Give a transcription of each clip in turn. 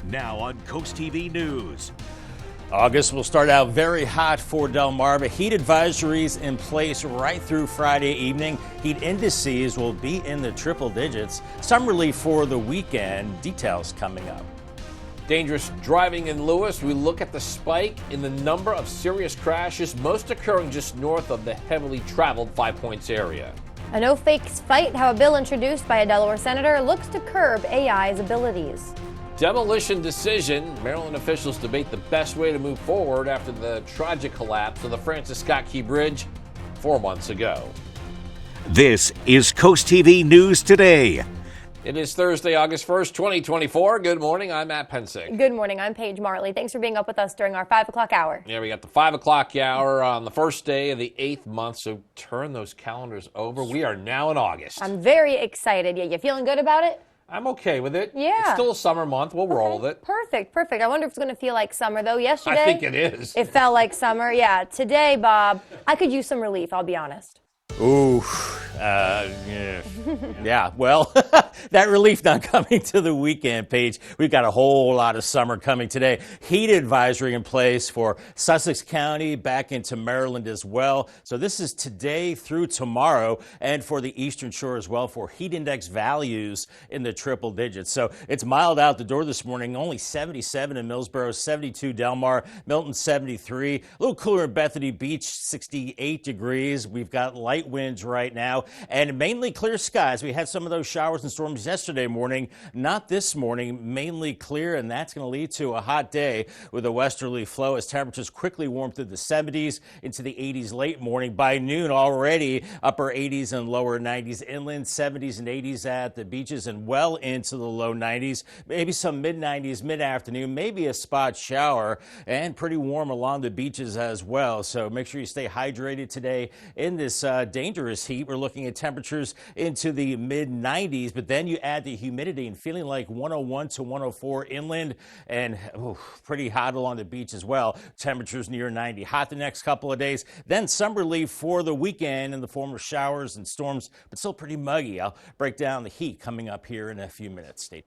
Now on CoastTV News. August will start out very hot for Del Mar, but heat advisories in place right through Friday evening. Heat indices will be in the triple digits. Some relief for the weekend. Details coming up. Dangerous driving in Lewes. We look at the spike in the number of serious crashes, most occurring just north of the heavily traveled 5 Points area. A no-fakes fight, how a bill introduced by a Delaware senator looks to curb AI's abilities. Demolition decision. Maryland officials debate the best way to move forward after the tragic collapse of the Francis Scott Key Bridge 4 months ago. This is CoastTV News Today. It is Thursday, August 1st, 2024. Good morning. I'm Matt Pensick. Good morning. I'm Paige Martley. Thanks for being up with us during our 5 o'clock hour. Yeah, we got the 5 o'clock hour on the first day of the 8th month, so turn those calendars over. We are now in August. I'm very excited. Yeah, you feeling good about it? I'm okay with it. Yeah. It's still a summer month. We'll roll with it. Perfect. I wonder if it's going to feel like summer, though. Yesterday, I think it is. It felt like summer. Yeah. Today, Bob, I could use some relief, I'll be honest. Ooh, yeah, well, that relief not coming to the weekend, Paige. We've got a whole lot of summer coming today. Heat advisory in place for Sussex County, back into Maryland as well. So this is today through tomorrow, and for the Eastern Shore as well, for heat index values in the triple digits. So it's mild out the door this morning, only 77 in Millsboro, 72 Del Mar, Milton 73. A little cooler in Bethany Beach, 68 degrees. We've got light winds right now and mainly clear skies. We had some of those showers and storms yesterday morning, not this morning, mainly clear, and that's going to lead to a hot day with a westerly flow as temperatures quickly warm through the 70s into the 80s late morning. By noon already upper 80s and lower 90s inland, 70s and 80s at the beaches, and well into the low 90s, maybe some mid 90s mid-afternoon, maybe a spot shower, and pretty warm along the beaches as well. So make sure you stay hydrated today in this dangerous heat. We're looking at temperatures into the mid 90s, but then you add the humidity and feeling like 101 to 104 inland, and pretty hot along the beach as well. Temperatures near 90. Hot the next couple of days, then some relief for the weekend in the form of showers and storms, but still pretty muggy. I'll break down the heat coming up here in a few minutes. Stay.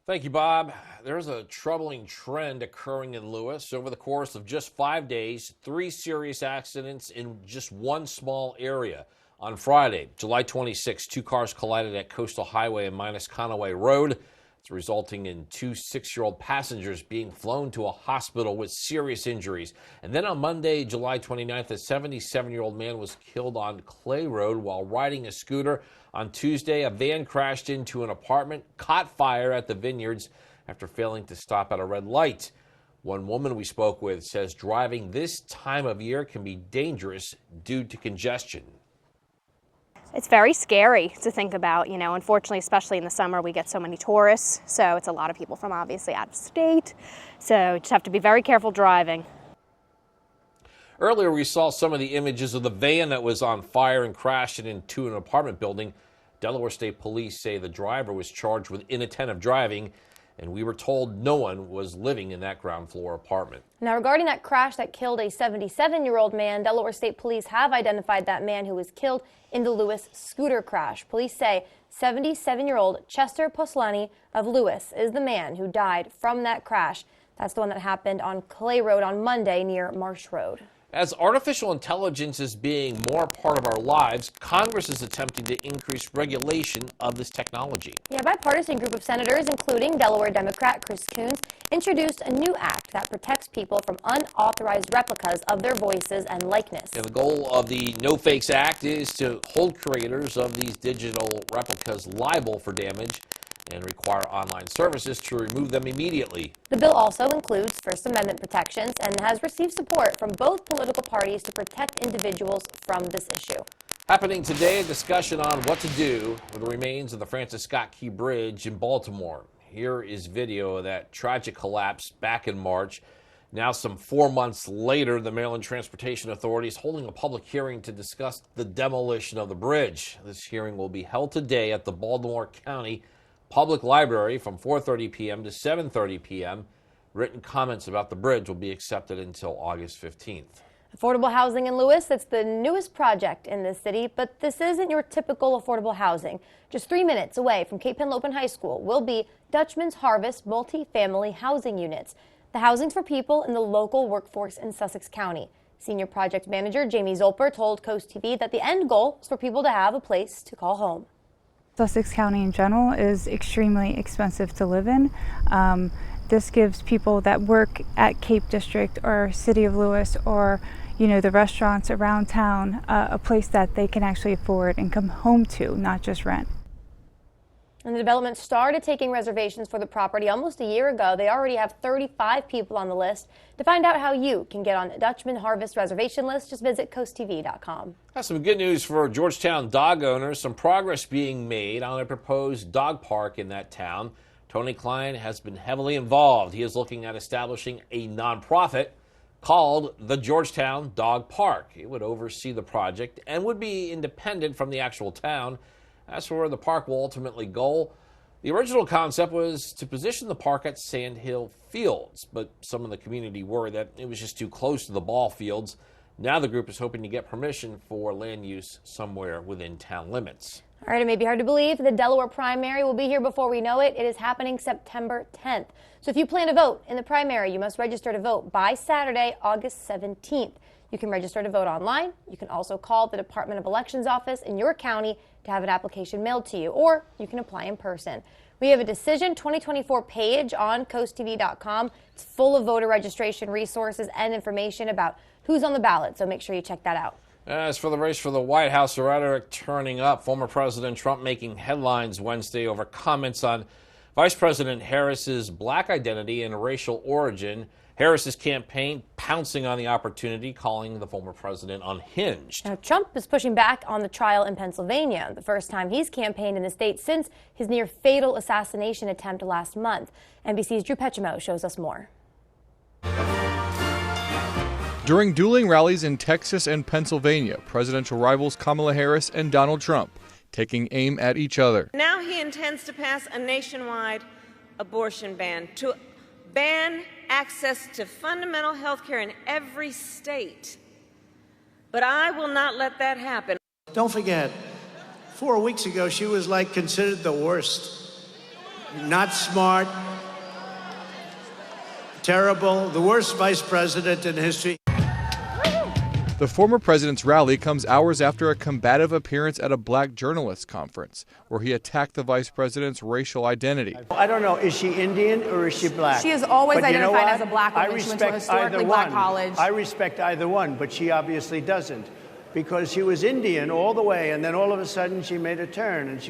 Thank you, Bob. There's a troubling trend occurring in Lewes. Over the course of just 5 days, 3 serious accidents in just one small area. On Friday, July 26, 2 cars collided at Coastal Highway and Conaway Road. It's resulting in 2 6-year-old passengers being flown to a hospital with serious injuries. And then on Monday, July 29th, a 77-year-old man was killed on Clay Road while riding a scooter. On Tuesday, a van crashed into an apartment, caught fire at the Vineyards after failing to stop at a red light. One woman we spoke with says driving this time of year can be dangerous due to congestion. It's very scary to think about, unfortunately, especially in the summer, we get so many tourists. So it's a lot of people from obviously out of state. So you just have to be very careful driving. Earlier, we saw some of the images of the van that was on fire and crashed into an apartment building. Delaware State Police say the driver was charged with inattentive driving, and we were told no one was living in that ground floor apartment. Now, regarding that crash that killed a 77-year-old man, Delaware State Police have identified that man who was killed in the Lewes scooter crash. Police say 77-year-old Chester Poslani of Lewes is the man who died from that crash. That's the one that happened on Clay Road on Monday near Marsh Road. As artificial intelligence is being more a part of our lives, Congress is attempting to increase regulation of this technology. Yeah, a bipartisan group of senators, including Delaware Democrat Chris Coons, introduced a new act that protects people from unauthorized replicas of their voices and likeness. And the goal of the No Fakes Act is to hold creators of these digital replicas liable for damage and require online services to remove them immediately. The bill also includes First Amendment protections and has received support from both political parties to protect individuals from this issue. Happening today, a discussion on what to do with the remains of the Francis Scott Key Bridge in Baltimore. Here is video of that tragic collapse back in March. Now, some 4 months later, the Maryland Transportation Authority is holding a public hearing to discuss the demolition of the bridge. This hearing will be held today at the Baltimore County Public Library from 4:30 p.m. to 7:30 p.m. Written comments about the bridge will be accepted until August 15th. Affordable housing in Lewes, it's the newest project in this city, but this isn't your typical affordable housing. Just 3 minutes away from Cape Henlopen High School will be Dutchman's Harvest multi-family housing units. The housing's for people in the local workforce in Sussex County. Senior project manager Jamie Zolper told Coast TV that the end goal is for people to have a place to call home. Sussex County in general is extremely expensive to live in. This gives people that work at Cape District or City of Lewes or the restaurants around town a place that they can actually afford and come home to, not just rent. And the development started taking reservations for the property almost a year ago. They already have 35 people on the list. To find out how you can get on Dutchman Harvest reservation list, just visit coasttv.com. That's some good news for Georgetown dog owners. Some progress being made on a proposed dog park in that town. Tony Klein has been heavily involved. He is looking at establishing a nonprofit called the Georgetown Dog Park. It would oversee the project and would be independent from the actual town. As for where the park will ultimately go, the original concept was to position the park at Sand Hill Fields, but some of the community worried that it was just too close to the ball fields. Now the group is hoping to get permission for land use somewhere within town limits. All right, it may be hard to believe the Delaware primary will be here before we know it. It is happening September 10th. So if you plan to vote in the primary, you must register to vote by Saturday, August 17th. You can register to vote online. You can also call the Department of Elections office in your county to have an application mailed to you, or you can apply in person. We have a Decision 2024 page on coasttv.com. It's full of voter registration resources and information about who's on the ballot, so make sure you check that out. As for the race for the White House, the rhetoric turning up. Former President Trump making headlines Wednesday over comments on Vice President Harris's black identity and racial origin. Harris's campaign pouncing on the opportunity, calling the former president unhinged. Now, Trump is pushing back on the trial in Pennsylvania, the first time he's campaigned in the state since his near-fatal assassination attempt last month. NBC's Drew Petchimo shows us more. During dueling rallies in Texas and Pennsylvania, presidential rivals Kamala Harris and Donald Trump taking aim at each other. Now he intends to pass a nationwide abortion ban to ban access to fundamental health care in every state. But I will not let that happen. Don't forget, 4 weeks ago, she was considered the worst. Not smart, terrible, the worst vice president in history. The former president's rally comes hours after a combative appearance at a black journalists conference, where he attacked the vice president's racial identity. I don't know, is she Indian or is she black? She is always But identified as a black woman. I respect she went to a historically black college. I respect either one, but she obviously doesn't, because she was Indian all the way, and then all of a sudden she made a turn and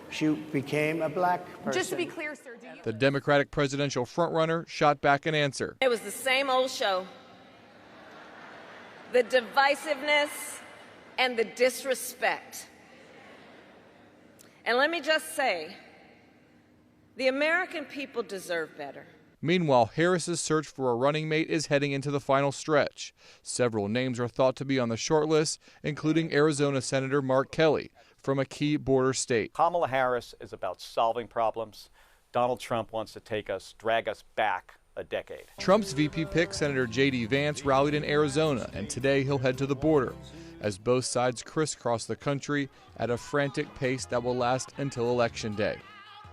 she became a black person. Just to be clear, sir, do you... The Democratic presidential frontrunner shot back an answer. It was the same old show. The divisiveness and the disrespect. And let me just say, the American people deserve better. Meanwhile, Harris's search for a running mate is heading into the final stretch. Several names are thought to be on the short list, including Arizona Senator Mark Kelly from a key border state. Kamala Harris is about solving problems. Donald Trump wants to drag us back a decade. Trump's VP pick, Senator J.D. Vance, rallied in Arizona, and today he'll head to the border as both sides crisscross the country at a frantic pace that will last until Election Day.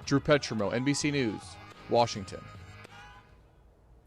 Drew Petchimo, NBC News, Washington.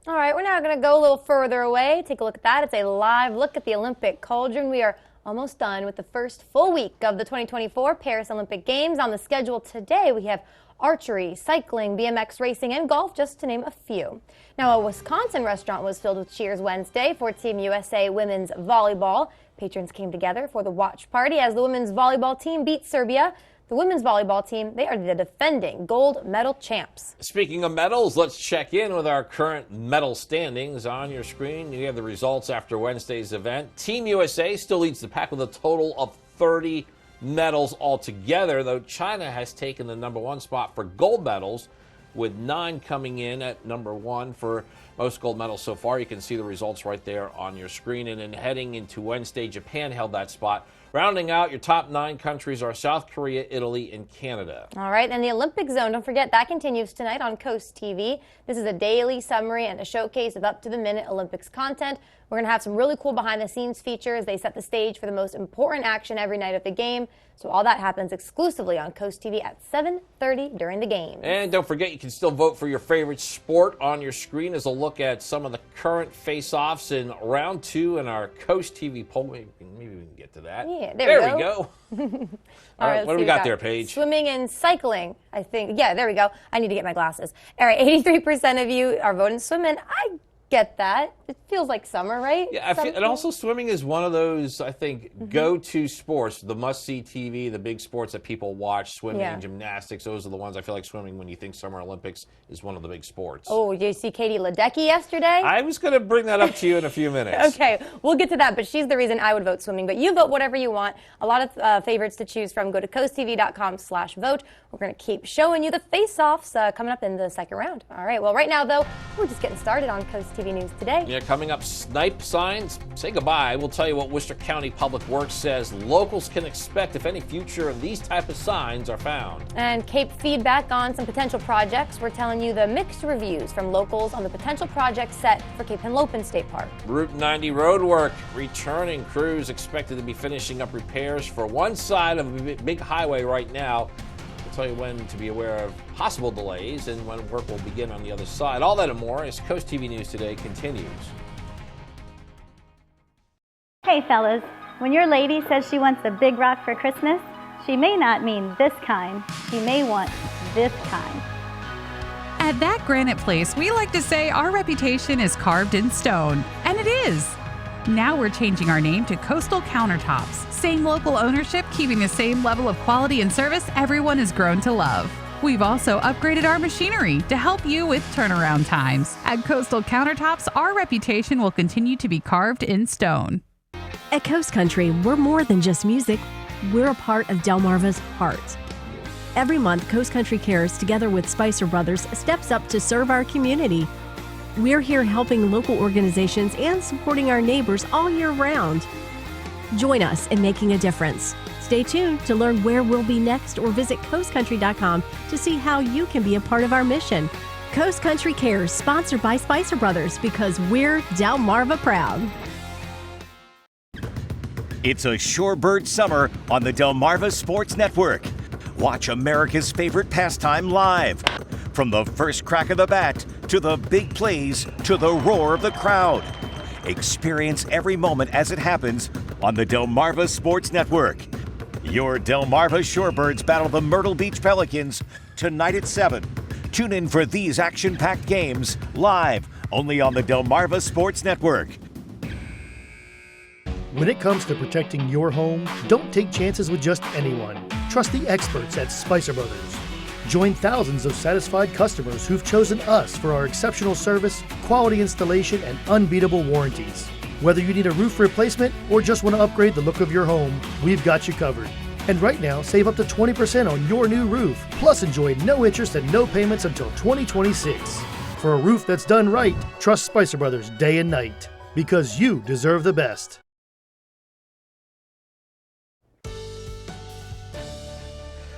All right, we're now going to go a little further away. Take a look at that. It's a live look at the Olympic cauldron. We are almost done with the first full week of the 2024 Paris Olympic Games. On the schedule today, we have archery, cycling, BMX racing, and golf, just to name a few. Now, a Wisconsin restaurant was filled with cheers Wednesday for Team USA women's volleyball. Patrons came together for the watch party as the women's volleyball team beat Serbia. The women's volleyball team, they are the defending gold medal champs. Speaking of medals, let's check in with our current medal standings. On your screen, you have the results after Wednesday's event. Team USA still leads the pack with a total of 30 medals altogether, though China has taken the #1 spot for gold medals, with 9 coming in at #1 for most gold medals so far. You can see the results right there on your screen. And then heading into Wednesday, Japan held that spot Rounding out your top 9 countries are South Korea, Italy, and Canada. All right, and the Olympic Zone, don't forget, that continues tonight on Coast TV. This is a daily summary and a showcase of up-to-the-minute Olympics content. We're going to have some really cool behind-the-scenes features. They set the stage for the most important action every night of the game. So all that happens exclusively on Coast TV at 7:30 during the game. And don't forget, you can still vote for your favorite sport. On your screen is a look at some of the current face-offs in round 2 in our Coast TV poll. Maybe we can get to that. Yeah, there we go. All right, what do we got there, Paige? Swimming and cycling, I think. Yeah, there we go. I need to get my glasses. All right, 83% of you are voting swimming. I get that. It feels like summer, right? Yeah, and also swimming is one of those, I think, go-to sports, the must-see TV, the big sports that people watch, swimming and gymnastics. Those are the ones I feel like swimming when you think Summer Olympics is one of the big sports. Oh, did you see Katie Ledecky yesterday? I was going to bring that up to you in a few minutes. Okay, we'll get to that, but she's the reason I would vote swimming. But you vote whatever you want. A lot of favorites to choose from. Go to coasttv.com/vote. We're going to keep showing you the face-offs coming up in the second round. All right, well, right now, though, we're just getting started on Coast TV News Today. Yeah, coming up, snipe signs. Say goodbye. We'll tell you what Worcester County Public Works says locals can expect if any future of these type of signs are found. And Cape feedback on some potential projects. We're telling you the mixed reviews from locals on the potential project set for Cape Henlopen State Park. Route 90 road work returning. Crews expected to be finishing up repairs for one side of a big highway right now. We'll tell you when to be aware of possible delays and when work will begin on the other side. All that and more as Coast TV News Today continues. Hey fellas, when your lady says she wants a big rock for Christmas, she may not mean this kind. She may want this kind. At That Granite Place, we like to say our reputation is carved in stone. And it is. Now we're changing our name to Coastal Countertops. Same local ownership, keeping the same level of quality and service everyone has grown to love. We've also upgraded our machinery to help you with turnaround times. At Coastal Countertops, our reputation will continue to be carved in stone. At Coast Country, we're more than just music. We're a part of Delmarva's heart. Every month, Coast Country Cares, together with Spicer Brothers, steps up to serve our community. We're here helping local organizations and supporting our neighbors all year round. Join us in making a difference. Stay tuned to learn where we'll be next or visit coastcountry.com to see how you can be a part of our mission. Coast Country Cares, sponsored by Spicer Brothers, because we're Delmarva proud. It's a shorebird summer on the Delmarva Sports Network. Watch America's favorite pastime live. From the first crack of the bat, to the big plays, to the roar of the crowd. Experience every moment as it happens on the Delmarva Sports Network. Your Delmarva Shorebirds battle the Myrtle Beach Pelicans tonight at 7. Tune in for these action-packed games live only on the Delmarva Sports Network. When it comes to protecting your home, don't take chances with just anyone. Trust the experts at Spicer Brothers. Join thousands of satisfied customers who've chosen us for our exceptional service, quality installation, and unbeatable warranties. Whether you need a roof replacement or just want to upgrade the look of your home, we've got you covered. And right now, save up to 20% on your new roof, plus enjoy no interest and no payments until 2026. For a roof that's done right, trust Spicer Brothers day and night, because you deserve the best.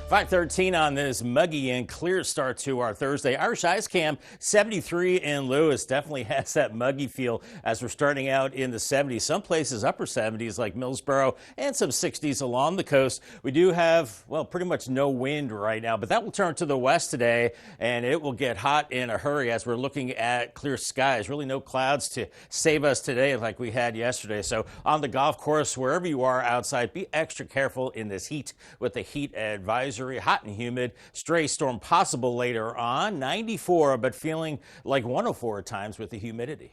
5:13 on this muggy and clear start to our Thursday. Irish Ice Cam 73 in Lewes. Definitely has that muggy feel as we're starting out in the 70s. Some places upper 70s like Millsboro and some 60s along the coast. We do have, well, pretty much no wind right now, but that will turn to the west today and it will get hot in a hurry as we're looking at clear skies. Really no clouds to save us today like we had yesterday. So on the golf course, wherever you are outside, be extra careful in this heat with the heat advisory. Hot and humid. Stray storm possible later on. 94, but feeling like 104 at times with the humidity.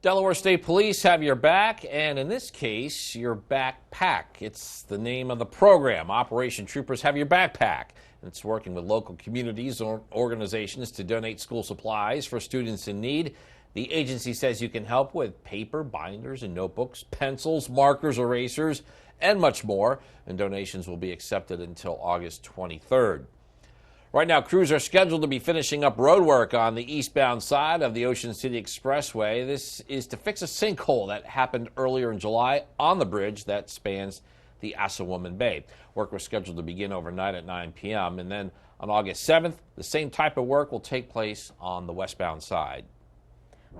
Delaware State Police have your back, and in this case, your backpack. It's the name of the program. Operation Troopers Have Your Backpack. And it's working with local communities or organizations to donate school supplies for students in need. The agency says you can help with paper, binders, and notebooks, pencils, markers, erasers, and much more, and donations will be accepted until August 23rd. Right now, crews are scheduled to be finishing up road work on the eastbound side of the Ocean City Expressway. This is to fix a sinkhole that happened earlier in July on the bridge that spans the Assawoman Bay. Work was scheduled to begin overnight at 9 p.m. and then on August 7th, the same type of work will take place on the westbound side.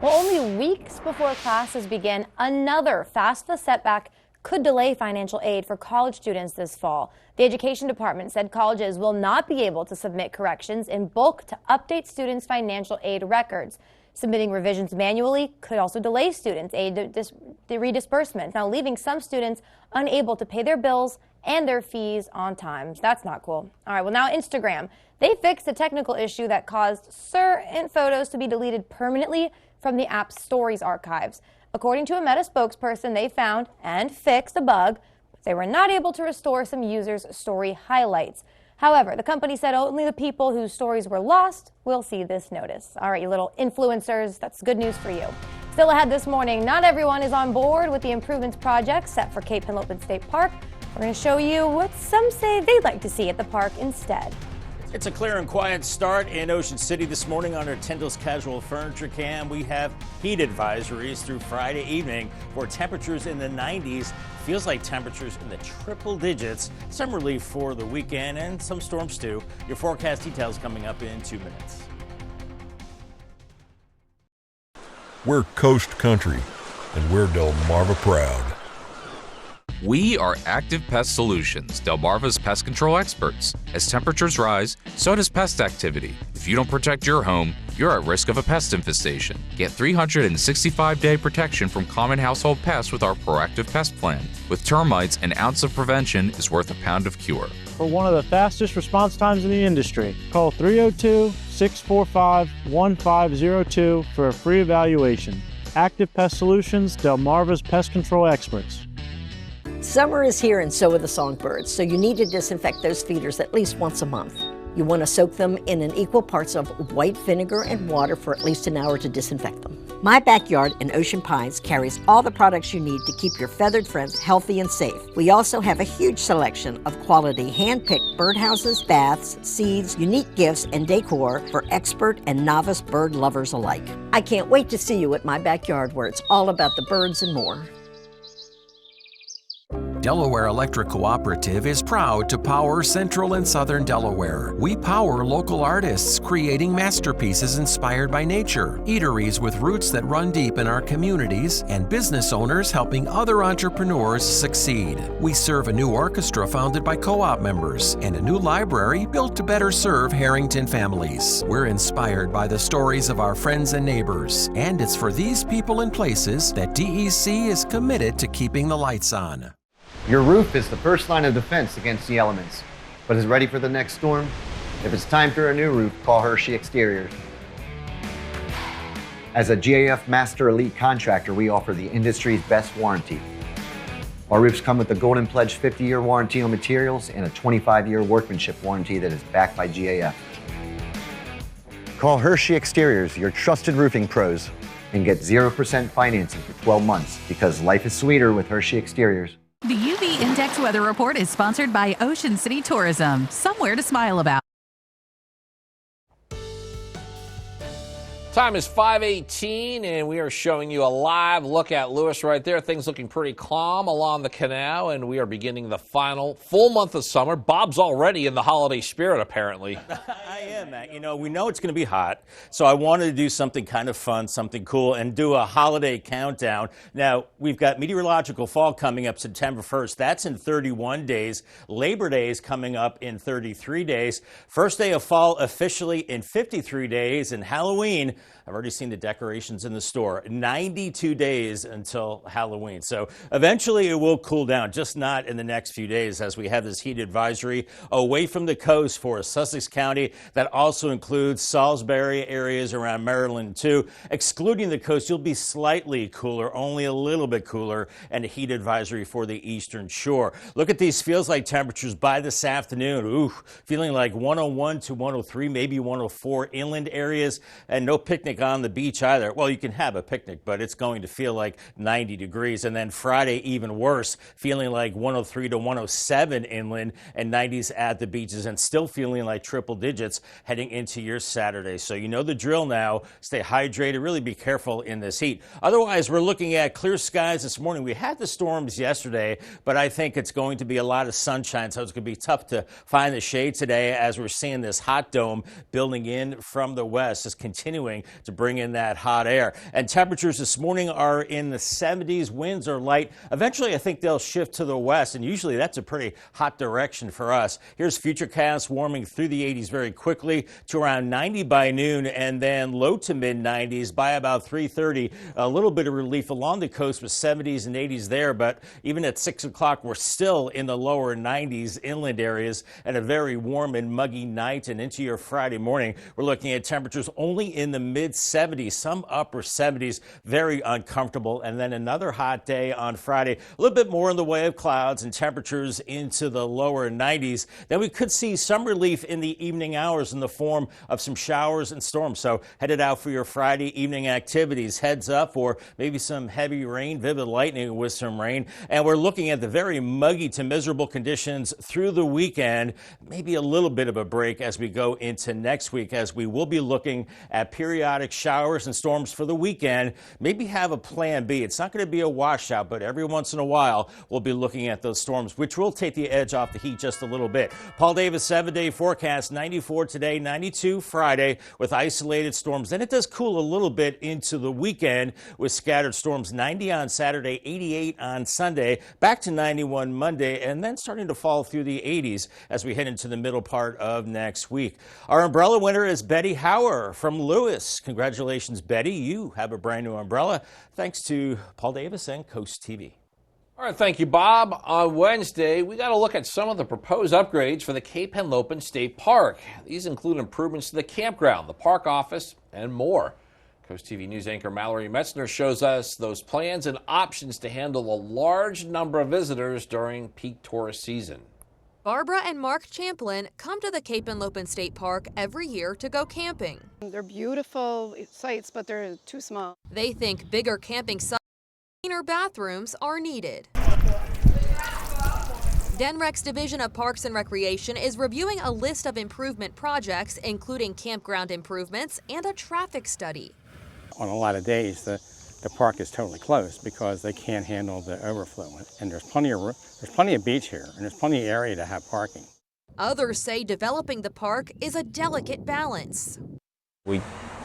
Well, only weeks before classes begin, another FAFSA setback could delay financial aid for college students this fall. The Education Department said colleges will not be able to submit corrections in bulk to update students' financial aid records. Submitting revisions manually could also delay students' aid redisbursement, now leaving some students unable to pay their bills and their fees on time. So that's not cool. All right, well, now Instagram. They fixed a technical issue that caused certain photos to be deleted permanently from the app's Stories archives. According to a Meta spokesperson, they found and fixed a bug, but they were not able to restore some users' story highlights. However, the company said only the people whose stories were lost will see this notice. All right, you little influencers, that's good news for you. Still ahead this morning, not everyone is on board with the improvements project set for Cape Henlopen State Park. We're going to show you what some say they'd like to see at the park instead. It's a clear and quiet start in Ocean City this morning under Tyndall's Casual Furniture Cam. We have heat advisories through Friday evening for temperatures in the 90s. Feels like temperatures in the triple digits. Some relief for the weekend and some storms too. Your forecast details coming up in 2 minutes. We're Coast Country, and we're Delmarva proud. We are Active Pest Solutions, Delmarva's pest control experts. As temperatures rise, so does pest activity. If you don't protect your home, you're at risk of a pest infestation. Get 365-day protection from common household pests with our Proactive Pest Plan. With termites, an ounce of prevention is worth a pound of cure. For one of the fastest response times in the industry, call 302-645-1502 for a free evaluation. Active Pest Solutions, Delmarva's pest control experts. Summer is here and so are the songbirds, so you need to disinfect those feeders at least once a month. You want to soak them in an equal parts of white vinegar and water for at least an hour to disinfect them. My Backyard in Ocean Pines carries all the products you need to keep your feathered friends healthy and safe. We also have a huge selection of quality hand-picked birdhouses, baths, seeds, unique gifts, and decor for expert and novice bird lovers alike. I can't wait to see you at My Backyard, where it's all about the birds and more. Delaware Electric Cooperative is proud to power Central and Southern Delaware. We power local artists creating masterpieces inspired by nature, eateries with roots that run deep in our communities, and business owners helping other entrepreneurs succeed. We serve a new orchestra founded by co-op members and a new library built to better serve Harrington families. We're inspired by the stories of our friends and neighbors, and it's for these people and places that DEC is committed to keeping the lights on. Your roof is the first line of defense against the elements, but is ready for the next storm? If it's time for a new roof, call Hershey Exteriors. As a GAF Master Elite contractor, we offer the industry's best warranty. Our roofs come with a Golden Pledge 50-year warranty on materials and a 25-year workmanship warranty that is backed by GAF. Call Hershey Exteriors, your trusted roofing pros, and get 0% financing for 12 months, because life is sweeter with Hershey Exteriors. The UV Index Weather Report is sponsored by Ocean City Tourism. Somewhere to smile about. Time is 5:18, and we are showing you a live look at Lewes right there. Things looking pretty calm along the canal, and we are beginning the final full month of summer. Bob's already in the holiday spirit, apparently. I am, Matt. You know, we know it's going to be hot, so I wanted to do something kind of fun, something cool, and do a holiday countdown. Now, we've got meteorological fall coming up September 1st. That's in 31 days. Labor Day is coming up in 33 days. First day of fall officially in 53 days, and Halloween, I've already seen the decorations in the store. 92 days until Halloween. So eventually it will cool down, just not in the next few days, as we have this heat advisory away from the coast for Sussex County. That also includes Salisbury areas around Maryland too. Excluding the coast, you'll be slightly cooler, only a little bit cooler, and a heat advisory for the eastern shore. Look at these feels like temperatures by this afternoon. Ooh, feeling like 101 to 103, maybe 104 inland areas, and no picture picnic on the beach either. Well, you can have a picnic, but it's going to feel like 90 degrees. And then Friday, even worse, feeling like 103 to 107 inland and 90s at the beaches, and still feeling like triple digits heading into your Saturday. So you know the drill now. Stay hydrated. Really be careful in this heat. Otherwise, we're looking at clear skies this morning. We had the storms yesterday, but I think it's going to be a lot of sunshine, so it's going to be tough to find the shade today as we're seeing this hot dome building in from the west, is continuing to bring in that hot air. And temperatures this morning are in the 70s. Winds are light. Eventually, I think they'll shift to the west, and usually that's a pretty hot direction for us. Here's Futurecast warming through the 80s very quickly to around 90 by noon, and then low to mid 90s by about 3:30. A little bit of relief along the coast with 70s and 80s there, but even at 6 o'clock, we're still in the lower 90s inland areas, and a very warm and muggy night. And into your Friday morning, we're looking at temperatures only in the mid 70s, some upper 70s, very uncomfortable. And then another hot day on Friday, a little bit more in the way of clouds and temperatures into the lower 90s. Then we could see some relief in the evening hours in the form of some showers and storms. So headed out for your Friday evening activities. Heads up for maybe some heavy rain, vivid lightning with some rain. And we're looking at the very muggy to miserable conditions through the weekend. Maybe a little bit of a break as we go into next week, as we will be looking at periodic showers and storms for the weekend. Maybe have a plan B. It's not going to be a washout, but every once in a while we'll be looking at those storms, which will take the edge off the heat just a little bit. Paul Davis 7-day forecast, 94 today, 92 Friday with isolated storms. Then it does cool a little bit into the weekend with scattered storms. 90 on Saturday, 88 on Sunday, back to 91 Monday, and then starting to fall through the 80s as we head into the middle part of next week. Our umbrella winner is Betty Hauer from Lewes. Congratulations, Betty. You have a brand new umbrella thanks to Paul Davis and Coast TV. All right, thank you, Bob. On Wednesday, we got to look at some of the proposed upgrades for the Cape Henlopen State Park. These include improvements to the campground, the park office, and more. Coast TV News anchor Mallory Metzner shows us those plans and options to handle a large number of visitors during peak tourist season. Barbara and Mark Champlin come to the Cape Henlopen State Park every year to go camping. They're beautiful sites, but they're too small. They think bigger camping sites and cleaner bathrooms are needed. DENREC's Division of Parks and Recreation is reviewing a list of improvement projects, including campground improvements and a traffic study. On a lot of days, the park is totally closed because they can't handle the overflow. And there's plenty of beach here, and there's plenty of area to have parking. Others say developing the park is a delicate balance. We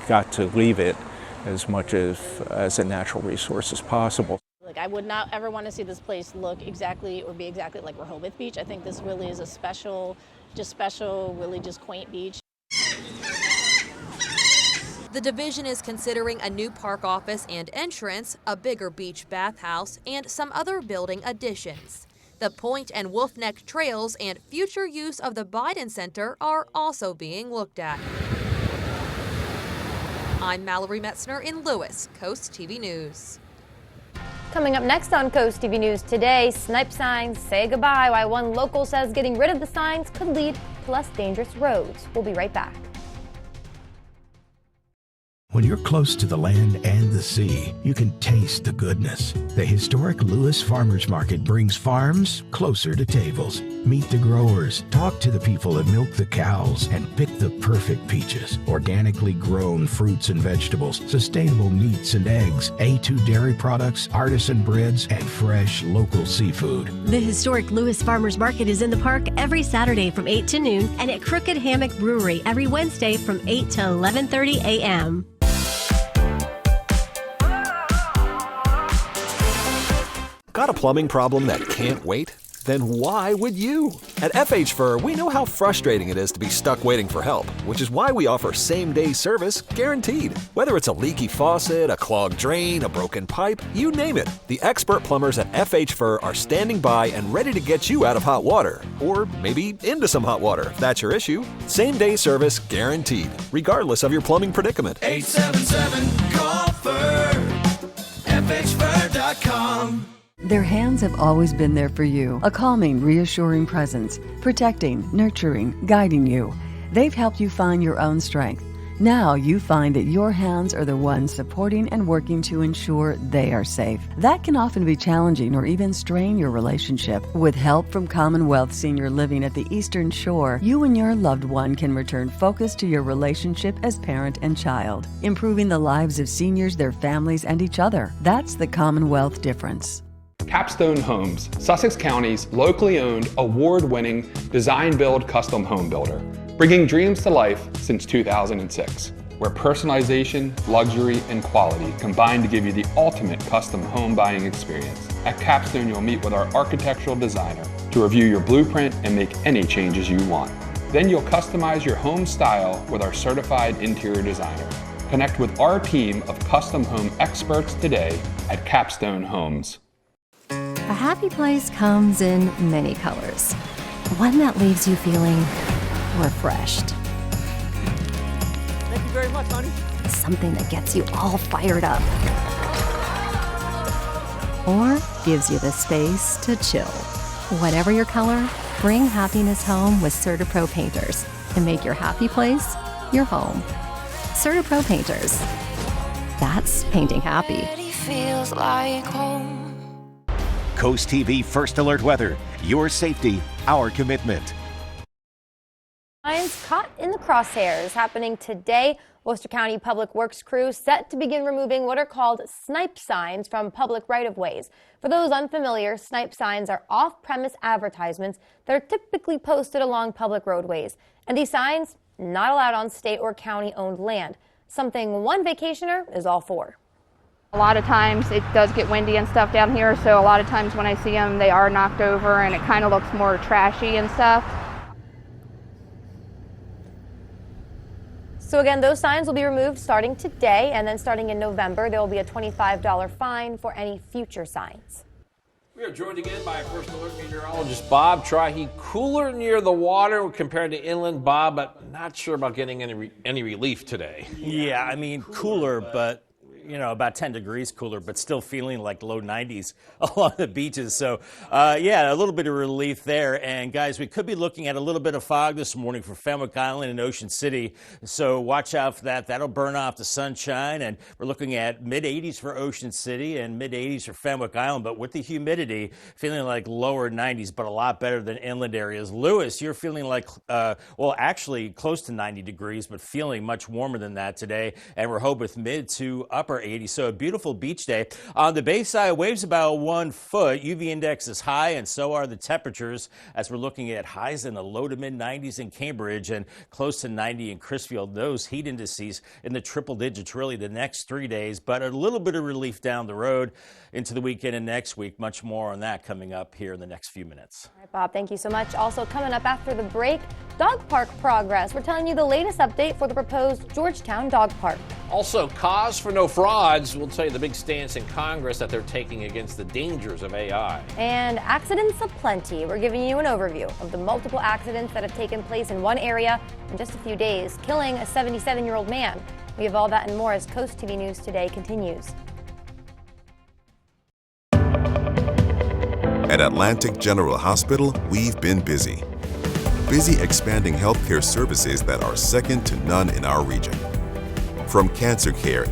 got to leave it as much as a natural resource as possible. Like, I would not ever want to see this place look exactly or be exactly like Rehoboth Beach. I think this really is a special, really just quaint beach. The division is considering a new park office and entrance, a bigger beach bathhouse, and some other building additions. The Point and Wolf Neck trails and future use of the Biden Center are also being looked at. I'm Mallory Metzner in Lewes, Coast TV News. Coming up next on Coast TV News today, snipe signs say goodbye, why one local says getting rid of the signs could lead to less dangerous roads. We'll be right back. When you're close to the land and the sea, you can taste the goodness. The historic Lewes Farmers Market brings farms closer to tables. Meet the growers, talk to the people that milk the cows, and pick the perfect peaches. Organically grown fruits and vegetables, sustainable meats and eggs, A2 dairy products, artisan breads, and fresh local seafood. The historic Lewes Farmers Market is in the park every Saturday from 8 to noon and at Crooked Hammock Brewery every Wednesday from 8 to 11:30 a.m. Got a plumbing problem that can't wait? Then why would you? At FH Fur, we know how frustrating it is to be stuck waiting for help, which is why we offer same-day service guaranteed. Whether it's a leaky faucet, a clogged drain, a broken pipe, you name it. The expert plumbers at FH Fur are standing by and ready to get you out of hot water. Or maybe into some hot water, if that's your issue. Same-day service guaranteed, regardless of your plumbing predicament. 877-CALL-FUR, FHFur.com. Their hands have always been there for you, a calming, reassuring presence, protecting, nurturing, guiding you. They've helped you find your own strength. Now you find that your hands are the ones supporting and working to ensure they are safe. That can often be challenging or even strain your relationship. With help from Commonwealth Senior Living at the Eastern Shore, you and your loved one can return focus to your relationship as parent and child, improving the lives of seniors, their families, and each other. That's the Commonwealth difference. Capstone Homes, Sussex County's locally owned, award-winning design-build custom home builder, bringing dreams to life since 2006, where personalization, luxury, and quality combine to give you the ultimate custom home buying experience. At Capstone, you'll meet with our architectural designer to review your blueprint and make any changes you want. Then you'll customize your home style with our certified interior designer. Connect with our team of custom home experts today at Capstone Homes. A happy place comes in many colors. One that leaves you feeling refreshed. Thank you very much, honey. Something that gets you all fired up. Or gives you the space to chill. Whatever your color, bring happiness home with CertaPro Painters and make your happy place your home. CertaPro Painters. That's painting happy. Feels like home. CoastTV First Alert Weather. Your safety, our commitment. Signs caught in the crosshairs happening today. Worcester County Public Works crews set to begin removing what are called snipe signs from public right-of-ways. For those unfamiliar, snipe signs are off-premise advertisements that are typically posted along public roadways. And these signs, not allowed on state or county-owned land. Something one vacationer is all for. A lot of times it does get windy and stuff down here, so a lot of times when I see them, they are knocked over and it kind of looks more trashy and stuff. So again, those signs will be removed starting today, and then starting in November, there will be a $25 fine for any future signs. We are joined again by First Alert meteorologist Bob Trahey. Cooler near the water compared to inland, Bob, but not sure about getting any relief today. Yeah, I mean, cooler, but you know, about 10 degrees cooler, but still feeling like low 90s along the beaches. So, yeah, a little bit of relief there. And, guys, we could be looking at a little bit of fog this morning for Fenwick Island and Ocean City. So watch out for that. That'll burn off the sunshine. And we're looking at mid-80s for Ocean City and mid-80s for Fenwick Island. But with the humidity, feeling like lower 90s, but a lot better than inland areas. Lewes, you're feeling like, well, actually close to 90 degrees, but feeling much warmer than that today. And we're hoping with mid to upper 80. So a beautiful beach day. On the bay side, waves about 1 foot. UV index is high, and so are the temperatures as we're looking at highs in the low to mid 90s in Cambridge and close to 90 in Crisfield. Those heat indices in the triple digits really the next 3 days, but a little bit of relief down the road into the weekend and next week. Much more on that coming up here in the next few minutes. All right, Bob, thank you so much. Also coming up after the break, dog park progress. We're telling you the latest update for the proposed Georgetown Dog Park. Also, cause for no frauds. We'll tell you the big stance in Congress that they're taking against the dangers of AI. And accidents aplenty. We're giving you an overview of the multiple accidents that have taken place in one area in just a few days, killing a 77-year-old man. We have all that and more as Coast TV News Today continues. At Atlantic General Hospital, we've been busy. Busy expanding healthcare services that are second to none in our region. From cancer care,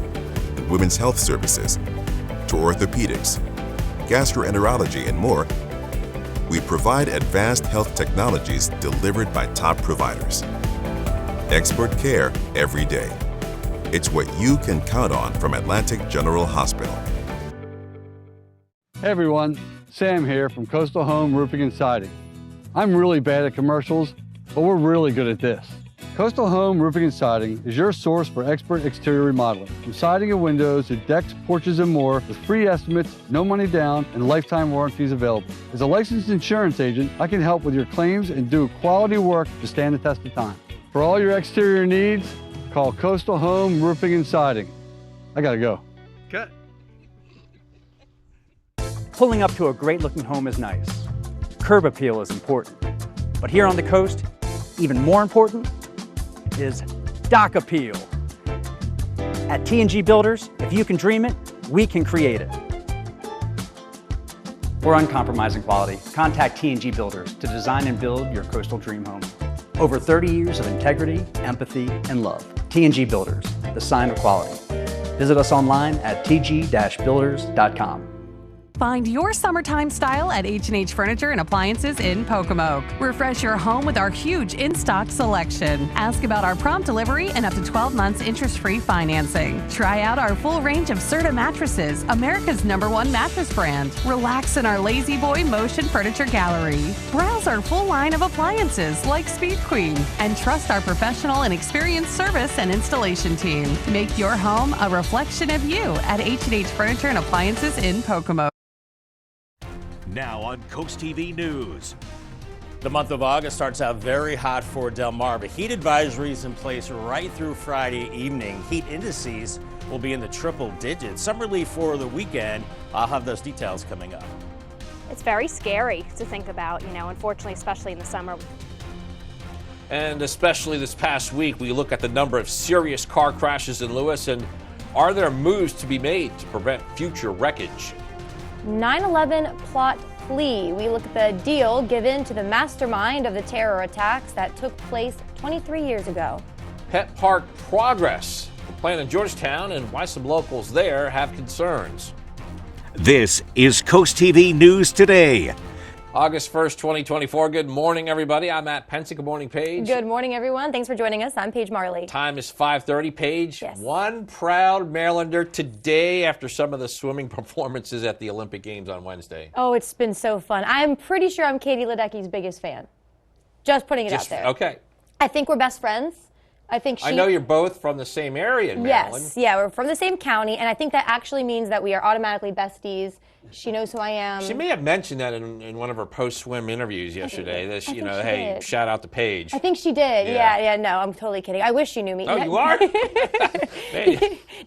women's health services, to orthopedics, gastroenterology, and more, we provide advanced health technologies delivered by top providers. Expert care every day. It's what you can count on from Atlantic General Hospital. Hey everyone, Sam here from Coastal Home Roofing and Siding. I'm really bad at commercials, but we're really good at this. Coastal Home Roofing and Siding is your source for expert exterior remodeling. From siding and windows to decks, porches, and more, with free estimates, no money down, and lifetime warranties available. As a licensed insurance agent, I can help with your claims and do quality work to stand the test of time. For all your exterior needs, call Coastal Home Roofing and Siding. I gotta go. Cut. Pulling up to a great-looking home is nice. Curb appeal is important. But here on the coast, even more important is dock appeal. At T&G Builders, if you can dream it, we can create it. For uncompromising quality, contact T&G Builders to design and build your coastal dream home. Over 30 years of integrity, empathy, and love. T&G Builders, the sign of quality. Visit us online at tg-builders.com. Find your summertime style at H&H Furniture and Appliances in Pocomoke. Refresh your home with our huge in-stock selection. Ask about our prompt delivery and up to 12 months interest-free financing. Try out our full range of Serta mattresses, America's #1 mattress brand. Relax in our Lazy Boy Motion Furniture Gallery. Browse our full line of appliances like Speed Queen. And trust our professional and experienced service and installation team. Make your home a reflection of you at H&H Furniture and Appliances in Pocomoke. Now on Coast TV News. The month of August starts out very hot for Delmarva. Heat advisories in place right through Friday evening. Heat indices will be in the triple digits. Some relief for the weekend. I'll have those details coming up. It's very scary to think about, unfortunately, especially in the summer. And especially this past week, we look at the number of serious car crashes in Lewes, and are there moves to be made to prevent future wreckage? 9/11 plot plea. We look at the deal given to the mastermind of the terror attacks that took place 23 years ago. Pet park progress. The plan in Georgetown and why some locals there have concerns. This is Coast TV News Today. August 1st, 2024. Good morning, everybody. I'm Matt Pensick. Good morning, Paige. Good morning, everyone. Thanks for joining us. I'm Paige Marley. Time is 5:30. Paige, yes. One proud Marylander today after some of the swimming performances at the Olympic Games on Wednesday. Oh, it's been so fun. I'm pretty sure I'm Katie Ledecky's biggest fan. Just putting it out there. Okay. I think we're best friends. I know you're both from the same area in Maryland. Yes, yeah, we're from the same county, and I think that actually means that we are automatically besties. She knows who I am. She may have mentioned that in one of her post-swim interviews yesterday. That she, hey, did. Shout out to Paige. I think she did. Yeah. No, I'm totally kidding. I wish she knew me. Oh, you are? Did